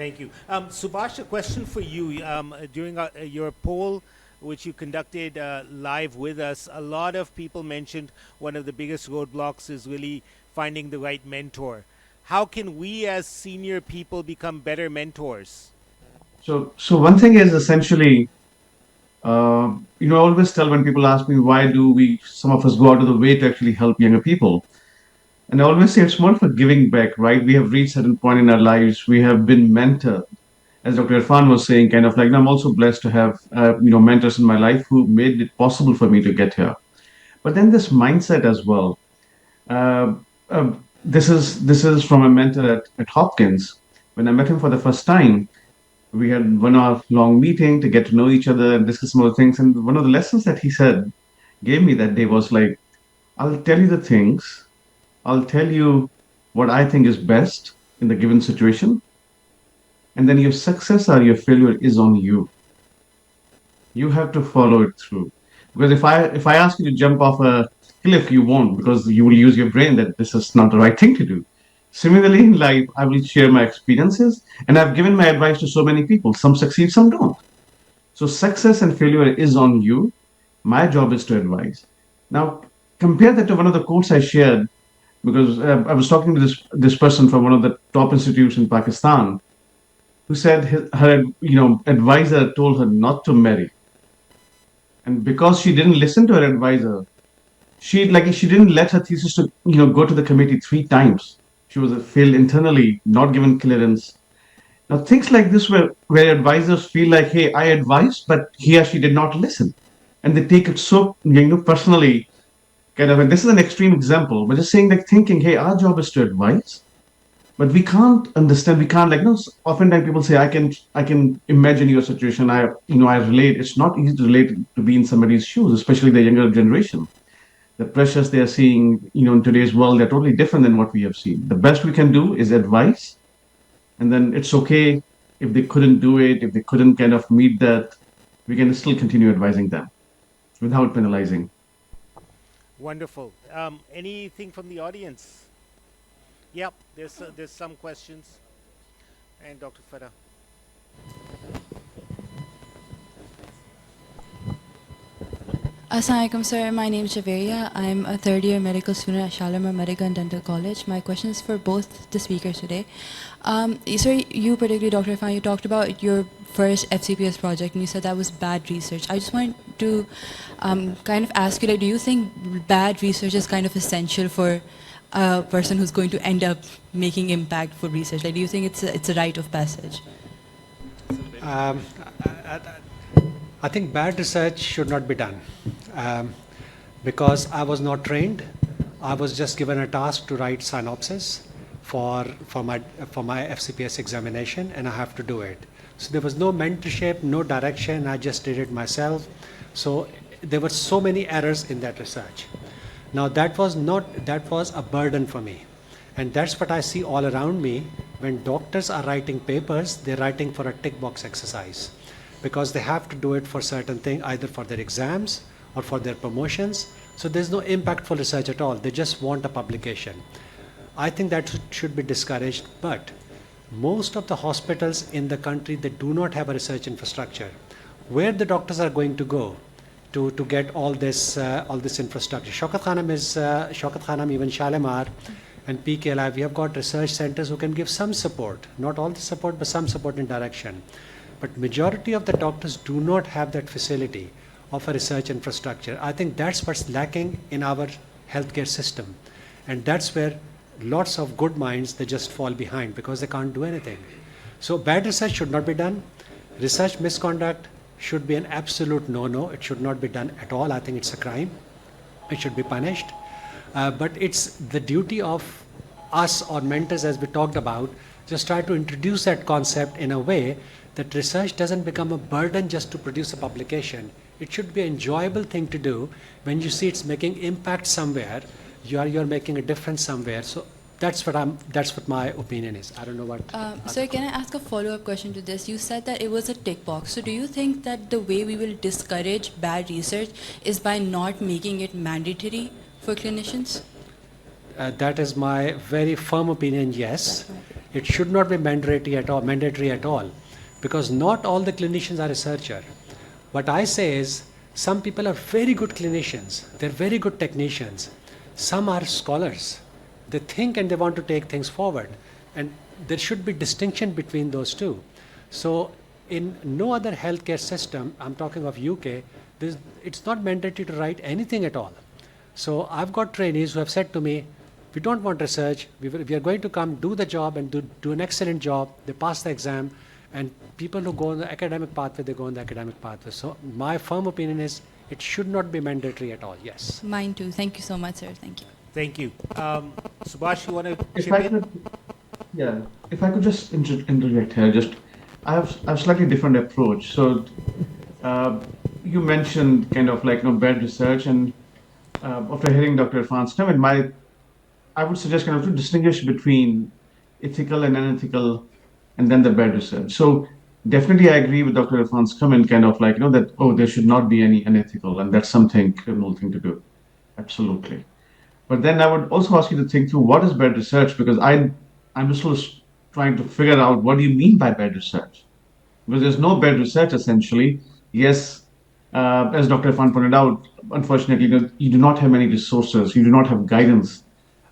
Thank you. Subhash, a question for you. During your poll, which you conducted live with us, a lot of people mentioned one of the biggest roadblocks is really finding the right mentor. How can we as senior people become better mentors? So one thing is essentially, I always tell when people ask me why do some of us go out of the way to actually help younger people, and I always say it's more of a giving back, right? We have reached a certain point in our lives, we have been mentored, as Dr. Irfan was saying, kind of like, and I'm also blessed to have, mentors in my life who made it possible for me to get here. But then this mindset as well. Uh, this is from a mentor at Hopkins. When I met him for the first time, we had 1 hour long meeting to get to know each other and discuss some other things. And one of the lessons that he said, gave me that day was like, I'll tell you the things, I'll tell you what I think is best in the given situation, and then your success or your failure is on you. You have to follow it through. Because if I ask you to jump off a cliff, you won't, because you will use your brain that this is not the right thing to do. Similarly, in life, I will share my experiences, and I've given my advice to so many people. Some succeed, some don't. So success and failure is on you. My job is to advise. Now, compare that to one of the quotes I shared, because I was talking to this person from one of the top institutes in Pakistan, who said her advisor told her not to marry, and because she didn't listen to her advisor, she didn't let her thesis to go to the committee 3 times. She was failed internally, not given clearance. Now things like this where advisors feel like, hey, I advised, but he or she did not listen, and they take it so personally. Kind of, and this is an extreme example, but just saying, like, thinking, hey, our job is to advise, but we can't understand. We can't, like, oftentimes people say, I can imagine your situation. I relate. It's not easy to relate, to be in somebody's shoes, especially the younger generation. The pressures they are seeing, in today's world, they're totally different than what we have seen. The best we can do is advise, and then it's okay if they couldn't do it, if they couldn't kind of meet that, we can still continue advising them without penalizing. Wonderful. Anything from the audience? Yep, there's some questions. And Dr. Farah. Assalamualaikum, sir. My name is Javeria. I'm a third-year medical student at Shalimar Medical and Dental College. My question is for both the speakers today. Sir, you particularly, Dr. Irfan, you talked about your first FCPS project, and you said that was bad research. I just want to kind of ask you, like, do you think bad research is kind of essential for a person who's going to end up making impactful research? Like, do you think it's a rite of passage? I think bad research should not be done because I was not trained. I was just given a task to write synopsis for my FCPS examination, and I have to do it. So there was no mentorship, no direction. I just did it myself. So there were so many errors in that research. Now that was a burden for me, and that's what I see all around me. When doctors are writing papers, they're writing for a tick box exercise, because they have to do it for certain thing, either for their exams or for their promotions. So there's no impactful research at all. They just want a publication. I think that should be discouraged, but most of the hospitals in the country, they do not have a research infrastructure. Where the doctors are going to go to get all this infrastructure? Shaukat Khanum, even Shalimar and PKLI, we have got research centers who can give some support, not all the support, but some support in direction. But majority of the doctors do not have that facility of a research infrastructure. I think that's what's lacking in our healthcare system. And that's where lots of good minds, they just fall behind because they can't do anything. So bad research should not be done. Research misconduct should be an absolute no-no. It should not be done at all. I think it's a crime. It should be punished. But it's the duty of us or mentors, as we talked about, just try to introduce that concept in a way that research doesn't become a burden just to produce a publication. It should be an enjoyable thing to do. When you see it's making impact somewhere, you're making a difference somewhere. So that's what my opinion is. I don't know what. Sir, can I ask a follow-up question to this? You said that it was a tick box. So do you think that the way we will discourage bad research is by not making it mandatory for clinicians? That is my very firm opinion, yes. It should not be mandatory at all, because not all the clinicians are researcher. What I say is, some people are very good clinicians, they're very good technicians. Some are scholars. They think and they want to take things forward. And there should be distinction between those two. So in no other healthcare system, I'm talking of UK, it's not mandatory to write anything at all. So I've got trainees who have said to me, we don't want research, we are going to come do the job and do an excellent job, they pass the exam, and people who go on the academic pathway, they go on the academic pathway. So my firm opinion is, it should not be mandatory at all, yes. Mine too. Thank you so much, sir. Thank you. Thank you. Subhash, you want to If chip I in? could, yeah, if I could just interject here, I have a slightly different approach. So, you mentioned kind of like bad research, and after hearing Dr. Irfan's comment, I would suggest kind of to distinguish between ethical and unethical, and then the bad research. So, definitely, I agree with Dr. Irfan's comment, kind of like that there should not be any unethical, and that's something criminal thing to do. Absolutely. But then I would also ask you to think through what is bad research, because I'm still trying to figure out what do you mean by bad research. Because there's no bad research essentially. Yes, as Dr. Irfan pointed out, unfortunately, you do not have many resources, you do not have guidance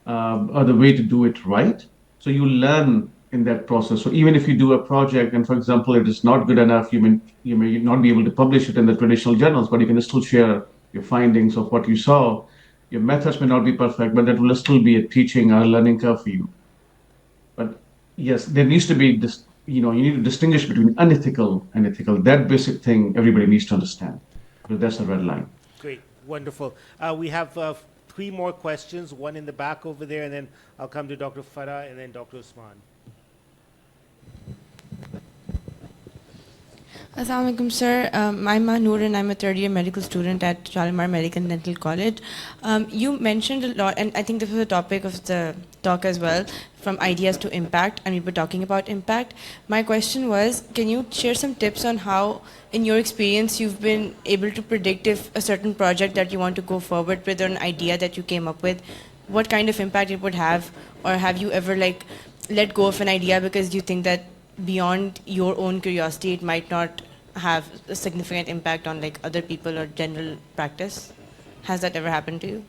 or the way to do it right. So you learn in that process. So even if you do a project and, for example, it is not good enough, you may not be able to publish it in the traditional journals, but you can still share your findings of what you saw. Your methods may not be perfect, but that will still be a teaching or learning curve for you. But yes, there needs to be this, you need to distinguish between unethical and ethical. That basic thing everybody needs to understand, because that's a red line. Great, wonderful. We have 3 more questions, one in the back over there, and then I'll come to Dr. Farah and then Dr. Usman. Assalamu alaikum, sir. I'm Noor and I'm a third-year medical student at Shalimar American Dental College. You mentioned a lot, and I think this was the topic of the talk as well, from ideas to impact, and we were talking about impact. My question was, can you share some tips on how, in your experience, you've been able to predict if a certain project that you want to go forward with or an idea that you came up with, what kind of impact it would have, or have you ever let go of an idea because you think that beyond your own curiosity, it might not have a significant impact on other people or general practice? Has that ever happened to you?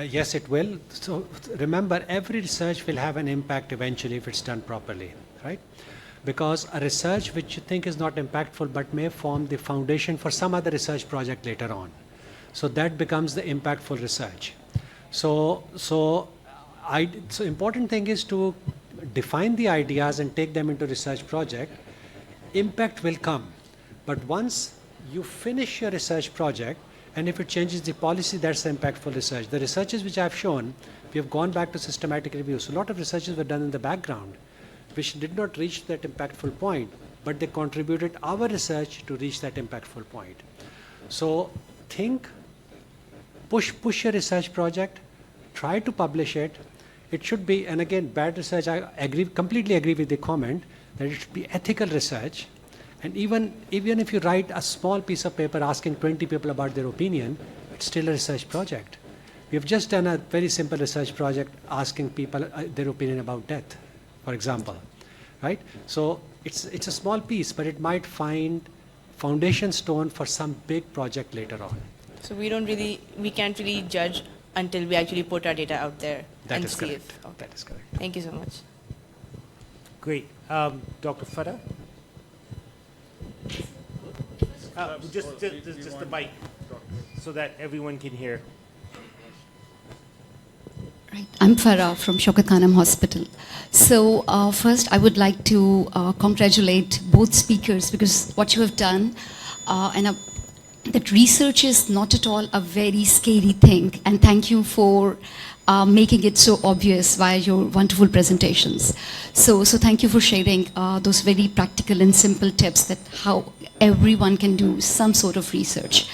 Yes, it will. So remember, every research will have an impact eventually if it's done properly, right? Because a research which you think is not impactful but may form the foundation for some other research project later on. So that becomes the impactful research. So important thing is to define the ideas and take them into research project. Impact will come. But once you finish your research project, and if it changes the policy, that's the impactful research. The researches which I've shown, we have gone back to systematic review. So a lot of researches were done in the background, which did not reach that impactful point, but they contributed our research to reach that impactful point. So think, push your research project, try to publish it. It should be, and again, bad research, I completely agree with the comment that it should be ethical research. And even if you write a small piece of paper asking 20 people about their opinion, it's still a research project. We have just done a very simple research project asking people their opinion about death, for example, right? So it's a small piece, but it might find foundation stone for some big project later on. So we can't really judge until we actually put our data out there and see it. Okay. That is correct. Thank you so much. Great. Dr. Farah? Just the mic, so that everyone can hear. Right. I'm Farah from Shaukat Khanum Hospital. So first, I would like to congratulate both speakers, because what you have done, that research is not at all a very scary thing. And thank you for making it so obvious via your wonderful presentations. So thank you for sharing those very practical and simple tips that how everyone can do some sort of research.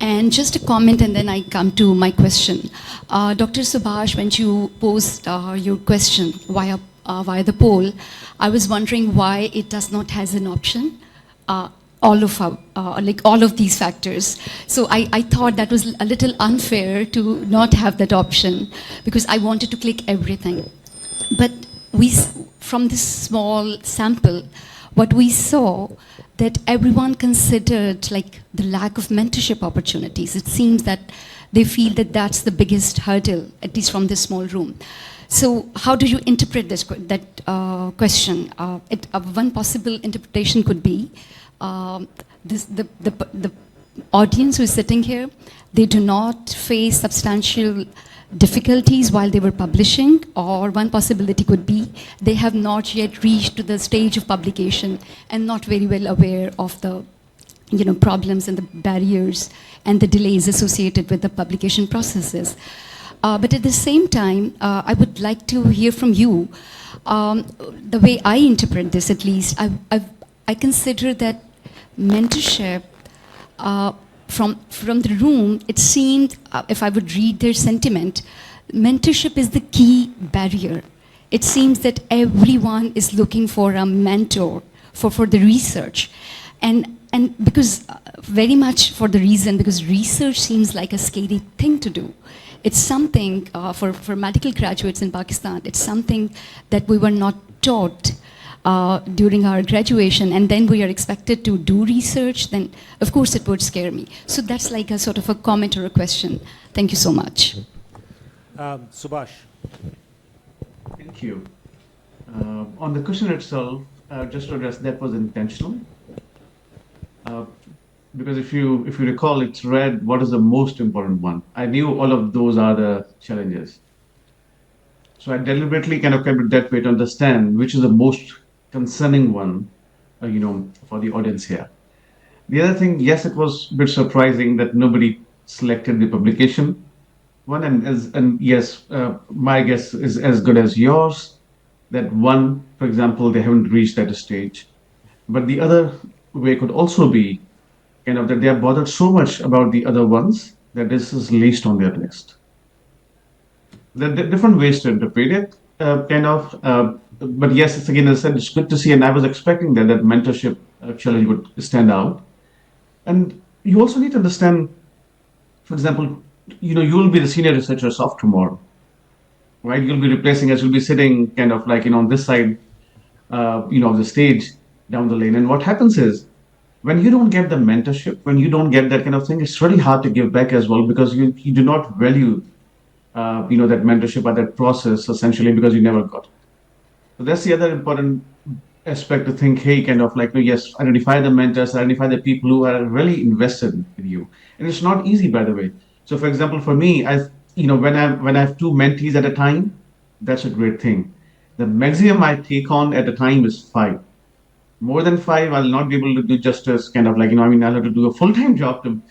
And just a comment, and then I come to my question. Dr. Subhash, when you posed your question via the poll, I was wondering why it does not has an option. All of these factors. So I thought that was a little unfair to not have that option, because I wanted to click everything. But from this small sample, what we saw that everyone considered like the lack of mentorship opportunities. It seems that they feel that that's the biggest hurdle, at least from this small room. So how do you interpret question? One possible interpretation could be the audience who is sitting here, they do not face substantial difficulties while they were publishing, or one possibility could be they have not yet reached to the stage of publication and not very well aware of the problems and the barriers and the delays associated with the publication processes. But at the same time, I would like to hear from you. The way I interpret this, at least, I consider that mentorship, from the room, it seemed, if I would read their sentiment, mentorship is the key barrier. It seems that everyone is looking for a mentor for the research. And because, very much for the reason, because research seems like a scary thing to do. It's something, for medical graduates in Pakistan, it's something that we were not taught during our graduation, and then we are expected to do research, then of course it would scare me. So that's like a sort of a comment or a question. Thank you so much. Subhash. Thank you. On the question itself, just to address, that was intentional. Because if you recall, it's read what is the most important one. I knew all of those are the challenges. So I deliberately kind of kept it that way to understand which is the most concerning one, for the audience here. The other thing, yes, it was a bit surprising that nobody selected the publication one, and yes, my guess is as good as yours, that one, for example, they haven't reached that stage. But the other way could also be that they are bothered so much about the other ones that this is least on their list. There are different ways to interpret it, but yes, it's again, as I said, it's good to see, and I was expecting that mentorship challenge would stand out. And you also need to understand, for example, you will be the senior researchers of tomorrow, right? You'll be replacing us, you'll be sitting on this side, of the stage down the lane. And what happens is, when you don't get the mentorship, when you don't get that kind of thing, it's really hard to give back as well, because you do not value, that mentorship or that process, essentially, because you never got it. So that's the other important aspect to think, hey, yes, identify the mentors, identify the people who are really invested in you. And it's not easy, by the way. So for example, for me, when I have two mentees at a time, that's a great thing. The maximum I take on at a time is 5. More than 5, I'll not be able to do justice, I'll have to do a full-time job to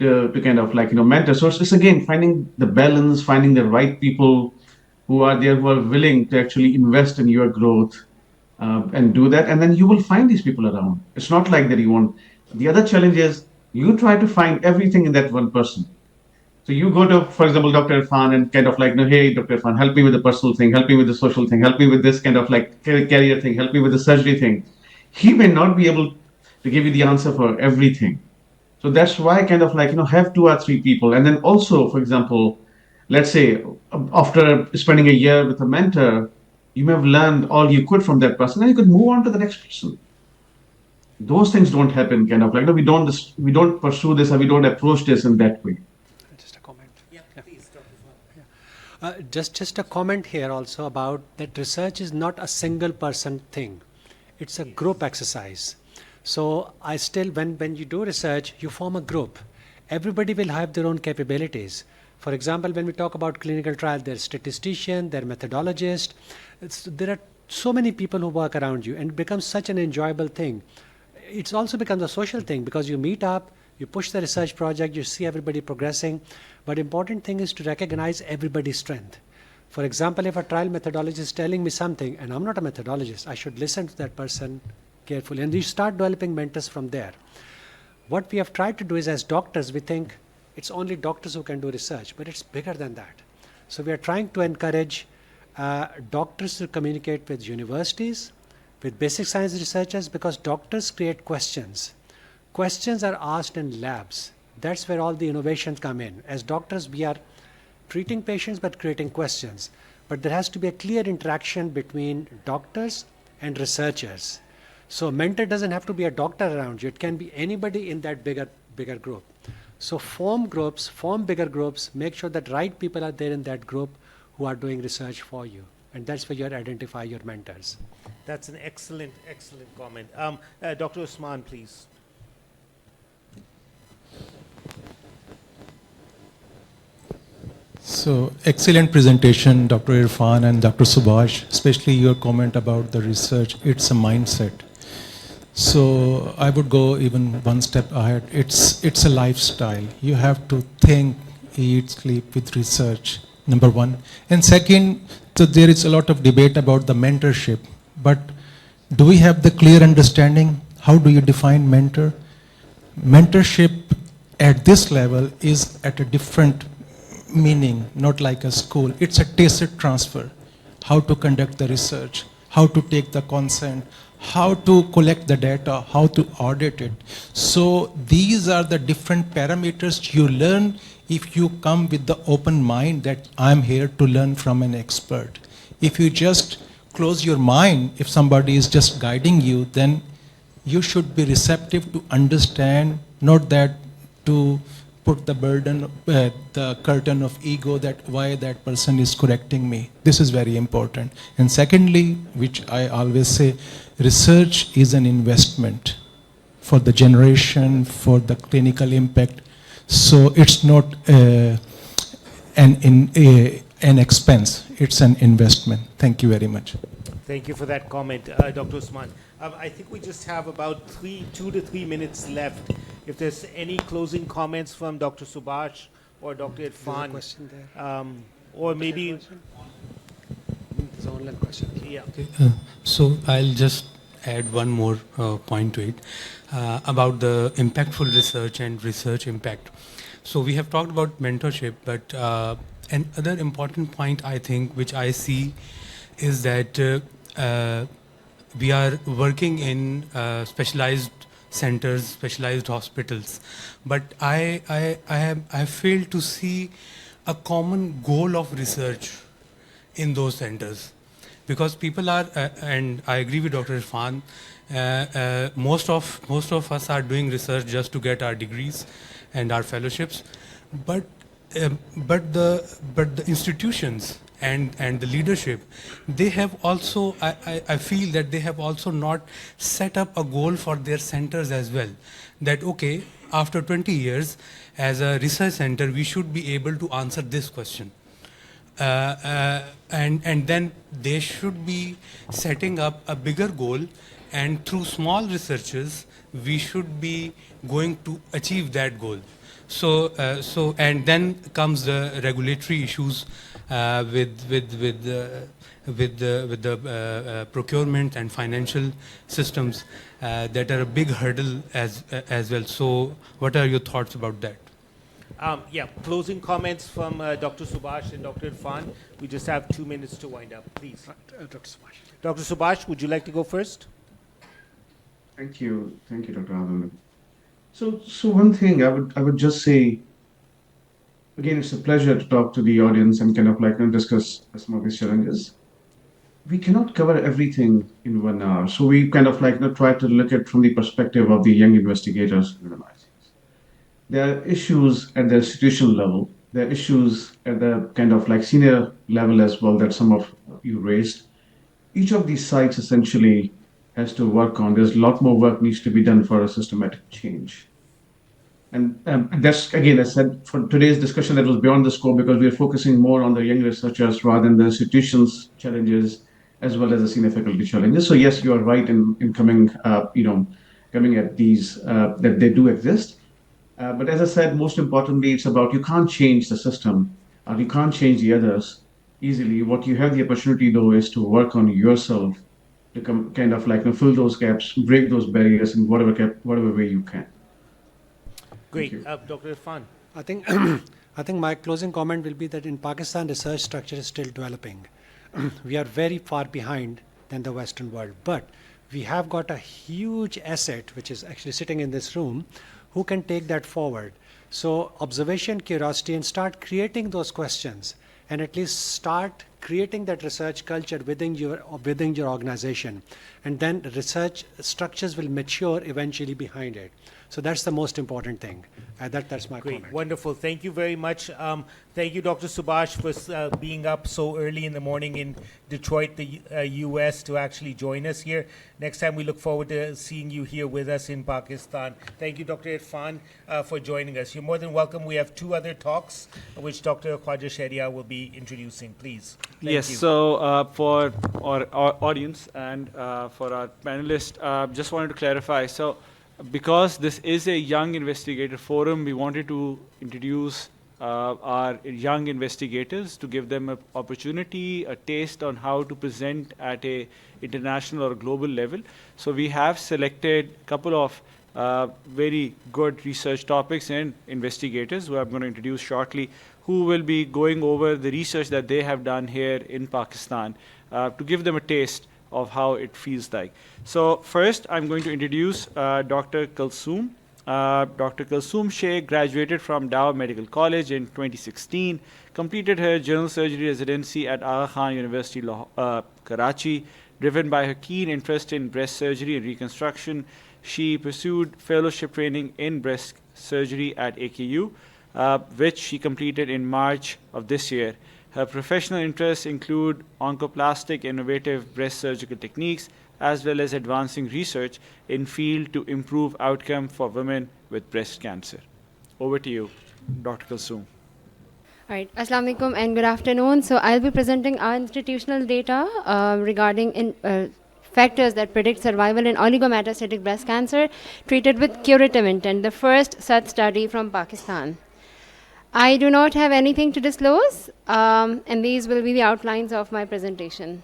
mentor. So it's again, finding the balance, finding the right people who are there, who are willing to actually invest in your growth, and do that. And then you will find these people around. It's not like that you won't. The other challenge is you try to find everything in that one person. So you go to, for example, Dr. Irfan and hey, Dr. Irfan, help me with the personal thing, help me with the social thing, help me with this career thing, help me with the surgery thing. He may not be able to give you the answer for everything. So that's why have 2 or 3 people. And then also, for example, let's say after spending a year with a mentor, you may have learned all you could from that person, and you could move on to the next person. Those things don't happen, we don't pursue this, or we don't approach this in that way. Just a comment. Yeah, please, Dr. Just a comment here also about that research is not a single person thing. It's a group exercise. So when you do research, you form a group. Everybody will have their own capabilities. For example, when we talk about clinical trial, there's statistician, there's methodologist. There are so many people who work around you, and it becomes such an enjoyable thing. It also becomes a social thing, because you meet up, you push the research project, you see everybody progressing. But important thing is to recognize everybody's strength. For example, if a trial methodologist is telling me something, and I'm not a methodologist, I should listen to that person carefully. And you start developing mentors from there. What we have tried to do is, as doctors, we think it's only doctors who can do research, but it's bigger than that. So we are trying to encourage doctors to communicate with universities, with basic science researchers, because doctors create questions. Questions are asked in labs. That's where all the innovations come in. As doctors, we are treating patients but creating questions. but there has to be a clear interaction between doctors and researchers. So a mentor doesn't have to be a doctor around you. It can be anybody in that bigger group. So form groups, form bigger groups, make sure that right people are there in that group who are doing research for you. And that's where you identify your mentors. That's an excellent, excellent comment. Dr. Usman, please. So, excellent presentation, Dr. Irfan and Dr. Subhash, especially your comment about the research. It's a mindset. So, I would go even one step ahead. It's a lifestyle. You have to think, eat, sleep with research, number one. And second, so there is a lot of debate about the mentorship. But do we have the clear understanding? How do you define mentor? Mentorship at this level is at a different meaning, not like a school. It's a tacit transfer. How to conduct the research, how to take the consent, how to collect the data, how to audit it. So these are the different parameters you learn if you come with the open mind that I'm here to learn from an expert. If you just close your mind, if somebody is just guiding you, then you should be receptive to understand, not that to put the burden, the curtain of ego that why that person is correcting me. This is very important. And secondly, which I always say, research is an investment for the generation, for the clinical impact. So it's not an expense, it's an investment. Thank you very much. Thank you for that comment, Dr. Usman. I think we just have about 2 to 3 minutes left. If there's any closing comments from Dr. Subhash or Dr. There's a Irfan, question there. or maybe, There's an online question. yeah. Okay, so I'll just add one more point to it about the impactful research and research impact. So we have talked about mentorship, but another important point I think which I see is that we are working in specialized centers, specialized hospitals, but I failed to see a common goal of research in those centers, because people are and I agree with Dr. Irfan, most of us are doing research just to get our degrees and our fellowships, but the institutions and the leadership, they have also, I feel that they have also not set up a goal for their centers as well, that okay, after 20 years as a research center we should be able to answer this question, and then they should be setting up a bigger goal, and through small researches we should be going to achieve that goal. So and then comes the regulatory issues with the procurement and financial systems that are a big hurdle as well. So what are your thoughts about that? Yeah, closing comments from Dr. Subhash and Dr. Irfan. We just have 2 minutes to wind up, please. Dr. Subhash. Dr. Subhash, would you like to go first? Thank you, Dr. Adil. So one thing I would just say, again, it's a pleasure to talk to the audience and kind of like discuss some of these challenges. We cannot cover everything in 1 hour, so we kind of like try to look at from the perspective of the young investigators and analysis. There are issues at the institutional level. There are issues at the kind of like senior level as well that some of you raised. Each of these sites essentially has to work on. There's a lot more work needs to be done for a systematic change. And that's, again, I said, for today's discussion, that was beyond the scope because we are focusing more on the young researchers rather than the institutions' challenges as well as the senior faculty challenges. So yes, you are right in coming at these, that they do exist. But as I said, most importantly, it's about you can't change the system or you can't change the others easily. What you have the opportunity, though, is to work on yourself to kind of like fill those gaps, break those barriers in whatever way you can. Great. Dr. Irfan. I think I think my closing comment will be that in Pakistan, research structure is still developing. We are very far behind than the Western world, but we have got a huge asset, which is actually sitting in this room, who can take that forward. So observation, curiosity, and start creating those questions, and at least start creating that research culture within your organization, and then research structures will mature eventually behind it. So that's the most important thing. That's my Great, comment. wonderful. Thank you very much. Thank you, Dr. Subhash, for being up so early in the morning in Detroit, the U.S., to actually join us here. Next time, we look forward to seeing you here with us in Pakistan. Thank you, Dr. Irfan, for joining us. You're more than welcome. We have 2 other talks, which Dr. Khwaja Sharia will be introducing. Please. Thank Yes, you. so for our audience and for our panelists, just wanted to clarify. So, because this is a young investigator forum, we wanted to introduce our young investigators to give them an opportunity, a taste on how to present at a international or global level. So we have selected a couple of very good research topics and investigators who I'm going to introduce shortly, who will be going over the research that they have done here in Pakistan to give them a taste of how it feels like. So first, I'm going to introduce Dr. Kulsoom. Dr. Kulsoom Sheikh graduated from Dow Medical College in 2016, completed her general surgery residency at Aga Khan University, Karachi. Driven by her keen interest in breast surgery and reconstruction, she pursued fellowship training in breast surgery at AKU, which she completed in March of this year. Her professional interests include oncoplastic innovative breast surgical techniques, as well as advancing research in field to improve outcome for women with breast cancer. Over to you, Dr. Kulsoom. All right, Assalamu alaikum and good afternoon. So I'll be presenting our institutional data regarding factors that predict survival in oligometastatic breast cancer treated with curative intent, the first such study from Pakistan. I do not have anything to disclose, and these will be the outlines of my presentation.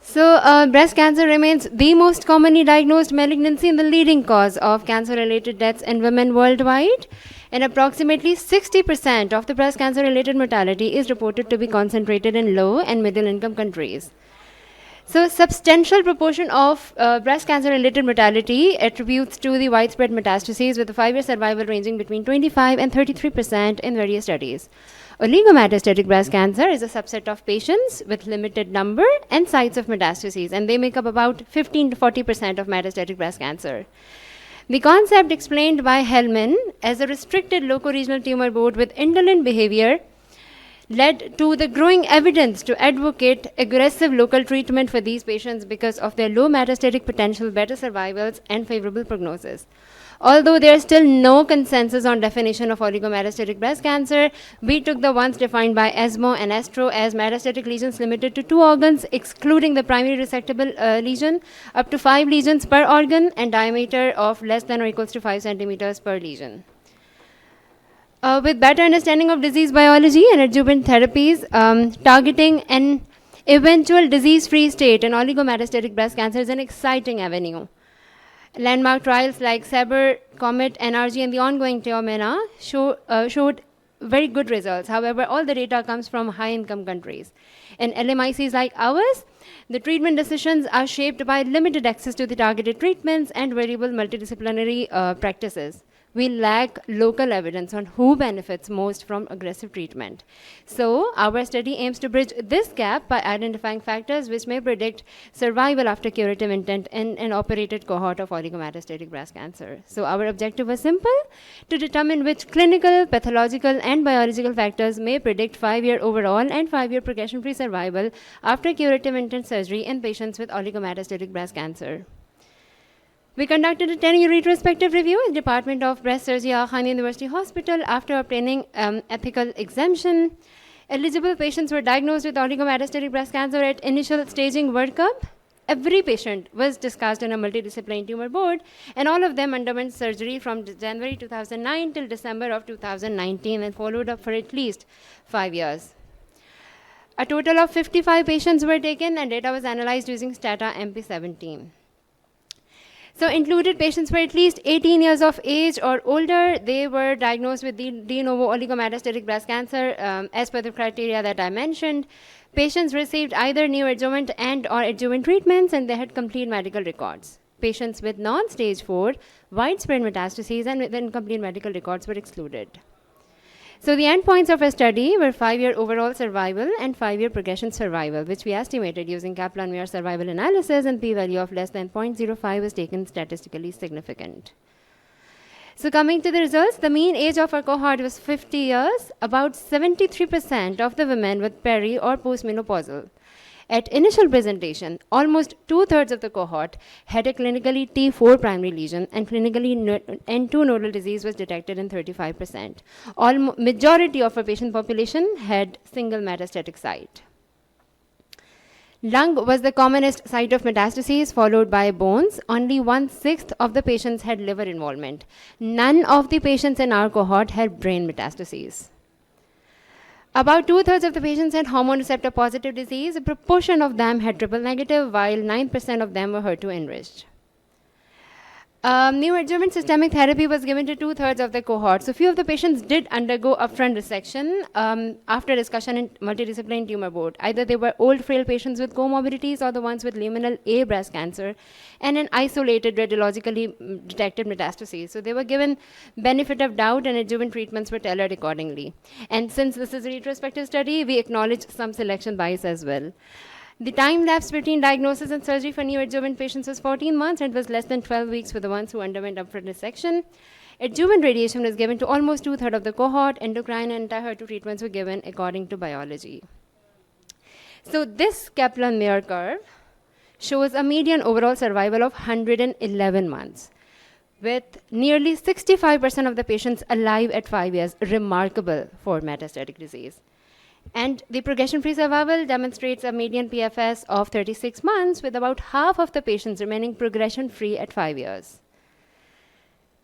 So, breast cancer remains the most commonly diagnosed malignancy and the leading cause of cancer-related deaths in women worldwide, and approximately 60% of the breast cancer-related mortality is reported to be concentrated in low and middle-income countries. So, substantial proportion of breast cancer-related mortality attributes to the widespread metastases, with a 5-year survival ranging between 25 and 33% in various studies. Oligometastatic breast cancer is a subset of patients with limited number and sites of metastases, and they make up about 15 to 40% of metastatic breast cancer. The concept explained by Hellman as a restricted locoregional tumor board with indolent behavior led to the growing evidence to advocate aggressive local treatment for these patients because of their low metastatic potential, better survivals, and favorable prognosis. Although there is still no consensus on definition of oligometastatic breast cancer, we took the ones defined by ESMO and ASTRO as metastatic lesions limited to 2 organs, excluding the primary resectable lesion, up to 5 lesions per organ, and diameter of less than or equals to 5 centimeters per lesion. With better understanding of disease biology and adjuvant therapies, targeting an eventual disease-free state in oligometastatic breast cancer is an exciting avenue. Landmark trials like SABR, COMET, NRG, and the ongoing TEOMENA showed very good results. However, all the data comes from high-income countries. In LMICs like ours, the treatment decisions are shaped by limited access to the targeted treatments and variable multidisciplinary practices. We lack local evidence on who benefits most from aggressive treatment. So, our study aims to bridge this gap by identifying factors which may predict survival after curative intent in an operated cohort of oligometastatic breast cancer. So, our objective was simple: to determine which clinical, pathological, and biological factors may predict 5-year overall and 5-year progression-free survival after curative intent surgery in patients with oligometastatic breast cancer. We conducted a 10-year retrospective review in the Department of Breast Surgery, Aga Khan University Hospital. After obtaining ethical exemption, eligible patients were diagnosed with oligometastatic breast cancer at initial staging workup. Every patient was discussed in a multidisciplinary tumor board, and all of them underwent surgery from January 2009 till December of 2019 and followed up for at least 5 years. A total of 55 patients were taken, and data was analyzed using STATA MP17. So included patients were at least 18 years of age or older. They were diagnosed with de novo oligometastatic breast cancer as per the criteria that I mentioned. Patients received either neoadjuvant and or adjuvant treatments, and they had complete medical records. Patients with non-stage 4, widespread metastases, and with incomplete medical records were excluded. So the endpoints of our study were 5-year overall survival and 5-year progression survival, which we estimated using Kaplan-Meier survival analysis, and p-value of less than 0.05 was taken statistically significant. So coming to the results, the mean age of our cohort was 50 years. About 73% of the women with peri or postmenopausal. At initial presentation, almost 2/3 of the cohort had a clinically T4 primary lesion, and clinically N2 nodal disease was detected in 35%. Majority of our patient population had single metastatic site. Lung was the commonest site of metastases, followed by bones. Only 1/6 of the patients had liver involvement. None of the patients in our cohort had brain metastases. About 2/3 of the patients had hormone receptor positive disease. A proportion of them had triple negative, while 9% of them were HER2 enriched. Neoadjuvant systemic therapy was given to 2/3 of the cohort. So few of the patients did undergo upfront resection after discussion in multidisciplinary tumor board. Either they were old, frail patients with comorbidities or the ones with luminal A breast cancer and an isolated radiologically detected metastases. So they were given benefit of doubt, and adjuvant treatments were tailored accordingly. And since this is a retrospective study, we acknowledge some selection bias as well. The time lapse between diagnosis and surgery for neoadjuvant patients was 14 months, and was less than 12 weeks for the ones who underwent upfront resection. Adjuvant radiation was given to almost 2/3 of the cohort. Endocrine and anti-HER2 treatments were given according to biology. So this Kaplan-Meier curve shows a median overall survival of 111 months, with nearly 65% of the patients alive at 5 years, remarkable for metastatic disease. And the progression-free survival demonstrates a median PFS of 36 months, with about half of the patients remaining progression-free at 5 years.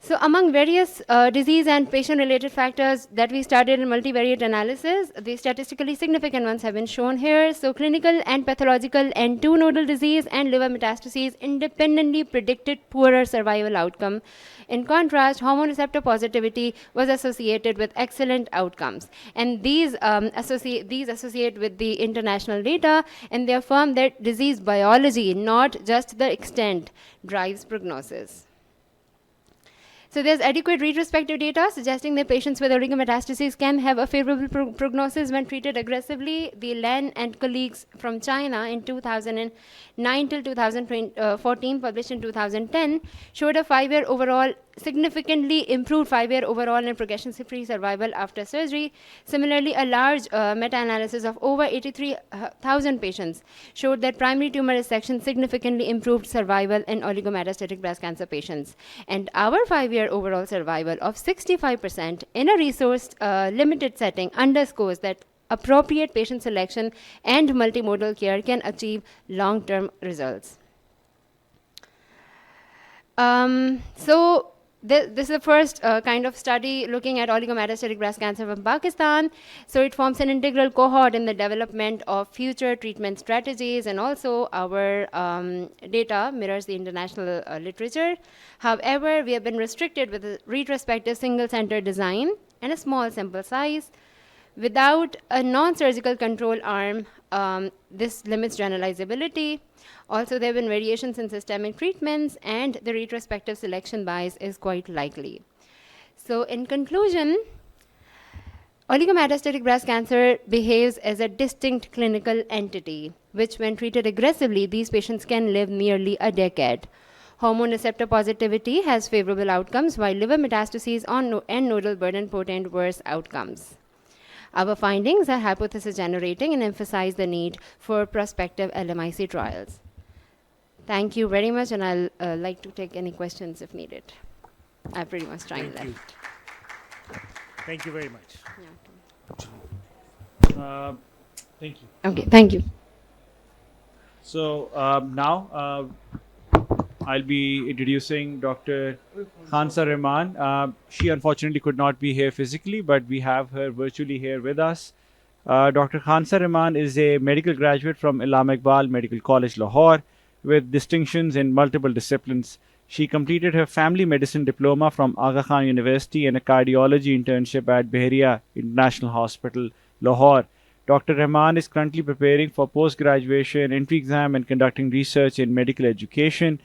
So among various disease and patient-related factors that we studied in multivariate analysis, the statistically significant ones have been shown here. So clinical and pathological N2 nodal disease and liver metastases independently predicted poorer survival outcome. In contrast, hormone receptor positivity was associated with excellent outcomes. And these associate with the international data, and they affirm that disease biology, not just the extent, drives prognosis. So there's adequate retrospective data suggesting that patients with oligometastases can have a favorable prognosis when treated aggressively. The Len and colleagues from China in 2009 till 2014, published in 2010, showed a 5-year overall, significantly improved 5-year overall and progression-free survival after surgery. Similarly, a large meta-analysis of over 83,000 patients showed that primary tumor resection significantly improved survival in oligometastatic breast cancer patients. And our 5-year overall survival of 65% in a resource-limited setting underscores that appropriate patient selection and multimodal care can achieve long-term results. This is the first kind of study looking at oligometastatic breast cancer from Pakistan. So it forms an integral cohort in the development of future treatment strategies, and also our data mirrors the international literature. However, we have been restricted with a retrospective single-center design and a small sample size. Without a non-surgical control arm, this limits generalizability. Also, there have been variations in systemic treatments, and the retrospective selection bias is quite likely. So in conclusion, oligometastatic breast cancer behaves as a distinct clinical entity, which when treated aggressively, these patients can live nearly a decade. Hormone receptor positivity has favorable outcomes, while liver metastases and nodal burden portend worse outcomes. Our findings are hypothesis generating and emphasize the need for prospective LMIC trials. Thank you very much, and I'll like to take any questions if needed. I pretty much time left. Thank you very much. Thank you. Okay, thank you. So now I'll be introducing Dr. Khansa Rahman. She unfortunately could not be here physically, but we have her virtually here with us. Dr. Khansa Rahman is a medical graduate from Allama Iqbal Medical College, Lahore, with distinctions in multiple disciplines. She completed her family medicine diploma from Aga Khan University and a cardiology internship at Behria International Hospital, Lahore. Dr. Rahman is currently preparing for post-graduation entry exam and conducting research in medical education,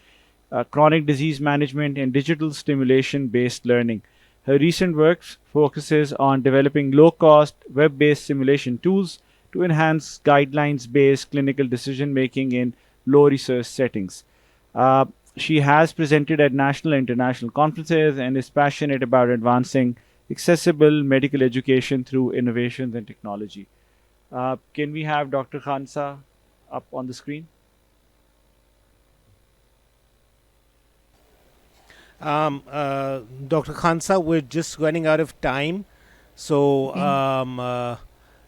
chronic disease management, and digital stimulation-based learning. Her recent work focuses on developing low-cost, web-based simulation tools to enhance guidelines-based clinical decision-making in low-research settings. She has presented at national and international conferences and is passionate about advancing accessible medical education through innovations and technology. Can we have Dr. Khansa up on the screen? Dr. Khansa, we're just running out of time, so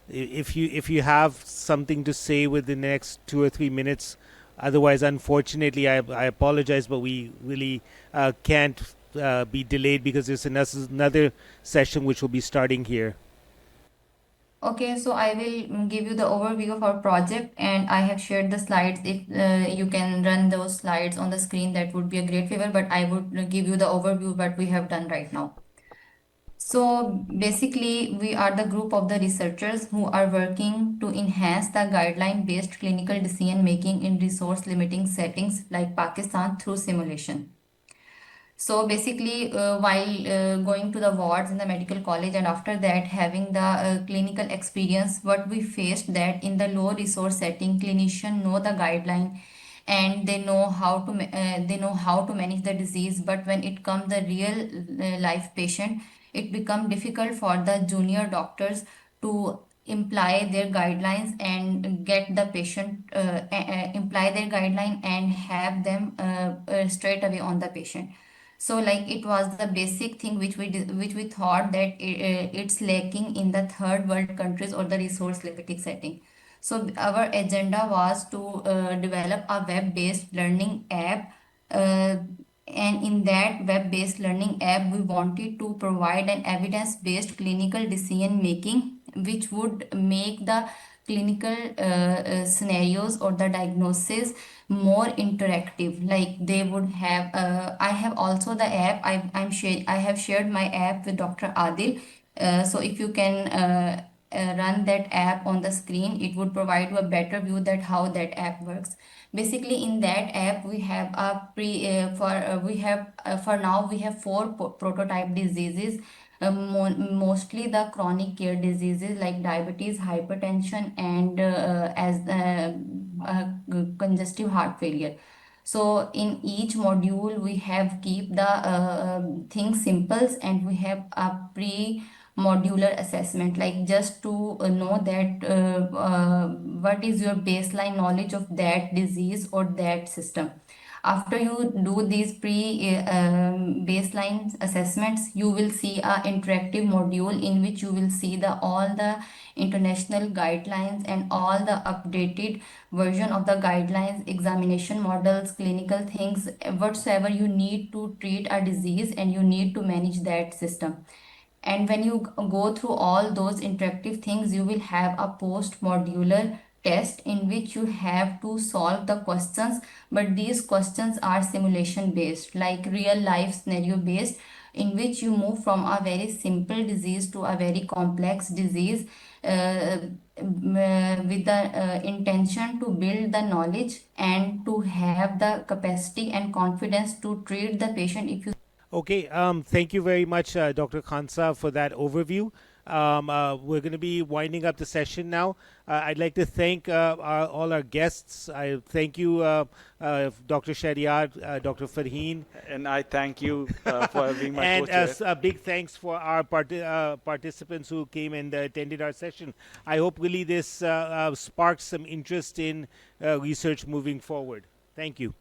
if you have something to say within the next 2 or 3 minutes, otherwise, unfortunately, I apologize, but we really can't be delayed because there's another session which will be starting here. Okay, so I will give you the overview of our project, and I have shared the slides. If you can run those slides on the screen, that would be a great favor, but I would give you the overview what we have done right now. So basically, we are the group of the researchers who are working to enhance the guideline-based clinical decision making in resource-limiting settings like Pakistan through simulation. So basically, while going to the wards in the medical college and after that having the clinical experience, what we faced that in the low resource setting, clinician know the guideline and they know how to manage the disease. But when it comes the real life patient, it become difficult for the junior doctors to imply their guidelines and get the patient imply their guideline and have them straight away on the patient. So like it was the basic thing which which we thought that it's lacking in the third world countries or the resource limiting setting. So our agenda was to develop a web based learning app, uh, and in that web based learning app we wanted to provide an evidence based clinical decision making which would make the clinical scenarios or the diagnosis more interactive. Like they would have I have also the app. I have shared my app with Dr. Adil. So if you can run that app on the screen, it would provide you a better view that how that app works. Basically in that app we have a for we have for now we have four prototype diseases, mostly the chronic care diseases like diabetes, hypertension, and congestive heart failure. So in each module we have keep the things simples, and we have a pre modular assessment like just to know that what is your baseline knowledge of that disease or that system. After you do these pre baseline assessments, you will see a interactive module in which you will see the all the international guidelines and all the updated version of the guidelines, examination models, clinical things, whatsoever you need to treat a disease and you need to manage that system. And when you go through all those interactive things, you will have a post modular test in which you have to solve the questions. But these questions are simulation based, like real life scenario based, in which you move from a very simple disease to a very complex disease, with the intention to build the knowledge and to have the capacity and confidence to treat the patient. If you Okay, thank you very much, Dr. Khansa, for that overview. We're going to be winding up the session now. I'd like to thank all our guests. I thank you, Dr. Shariar, Dr. Farheen. And I thank you for being my And co-chair. a big thanks for our participants who came and attended our session. I hope really this sparks some interest in research moving forward. Thank you.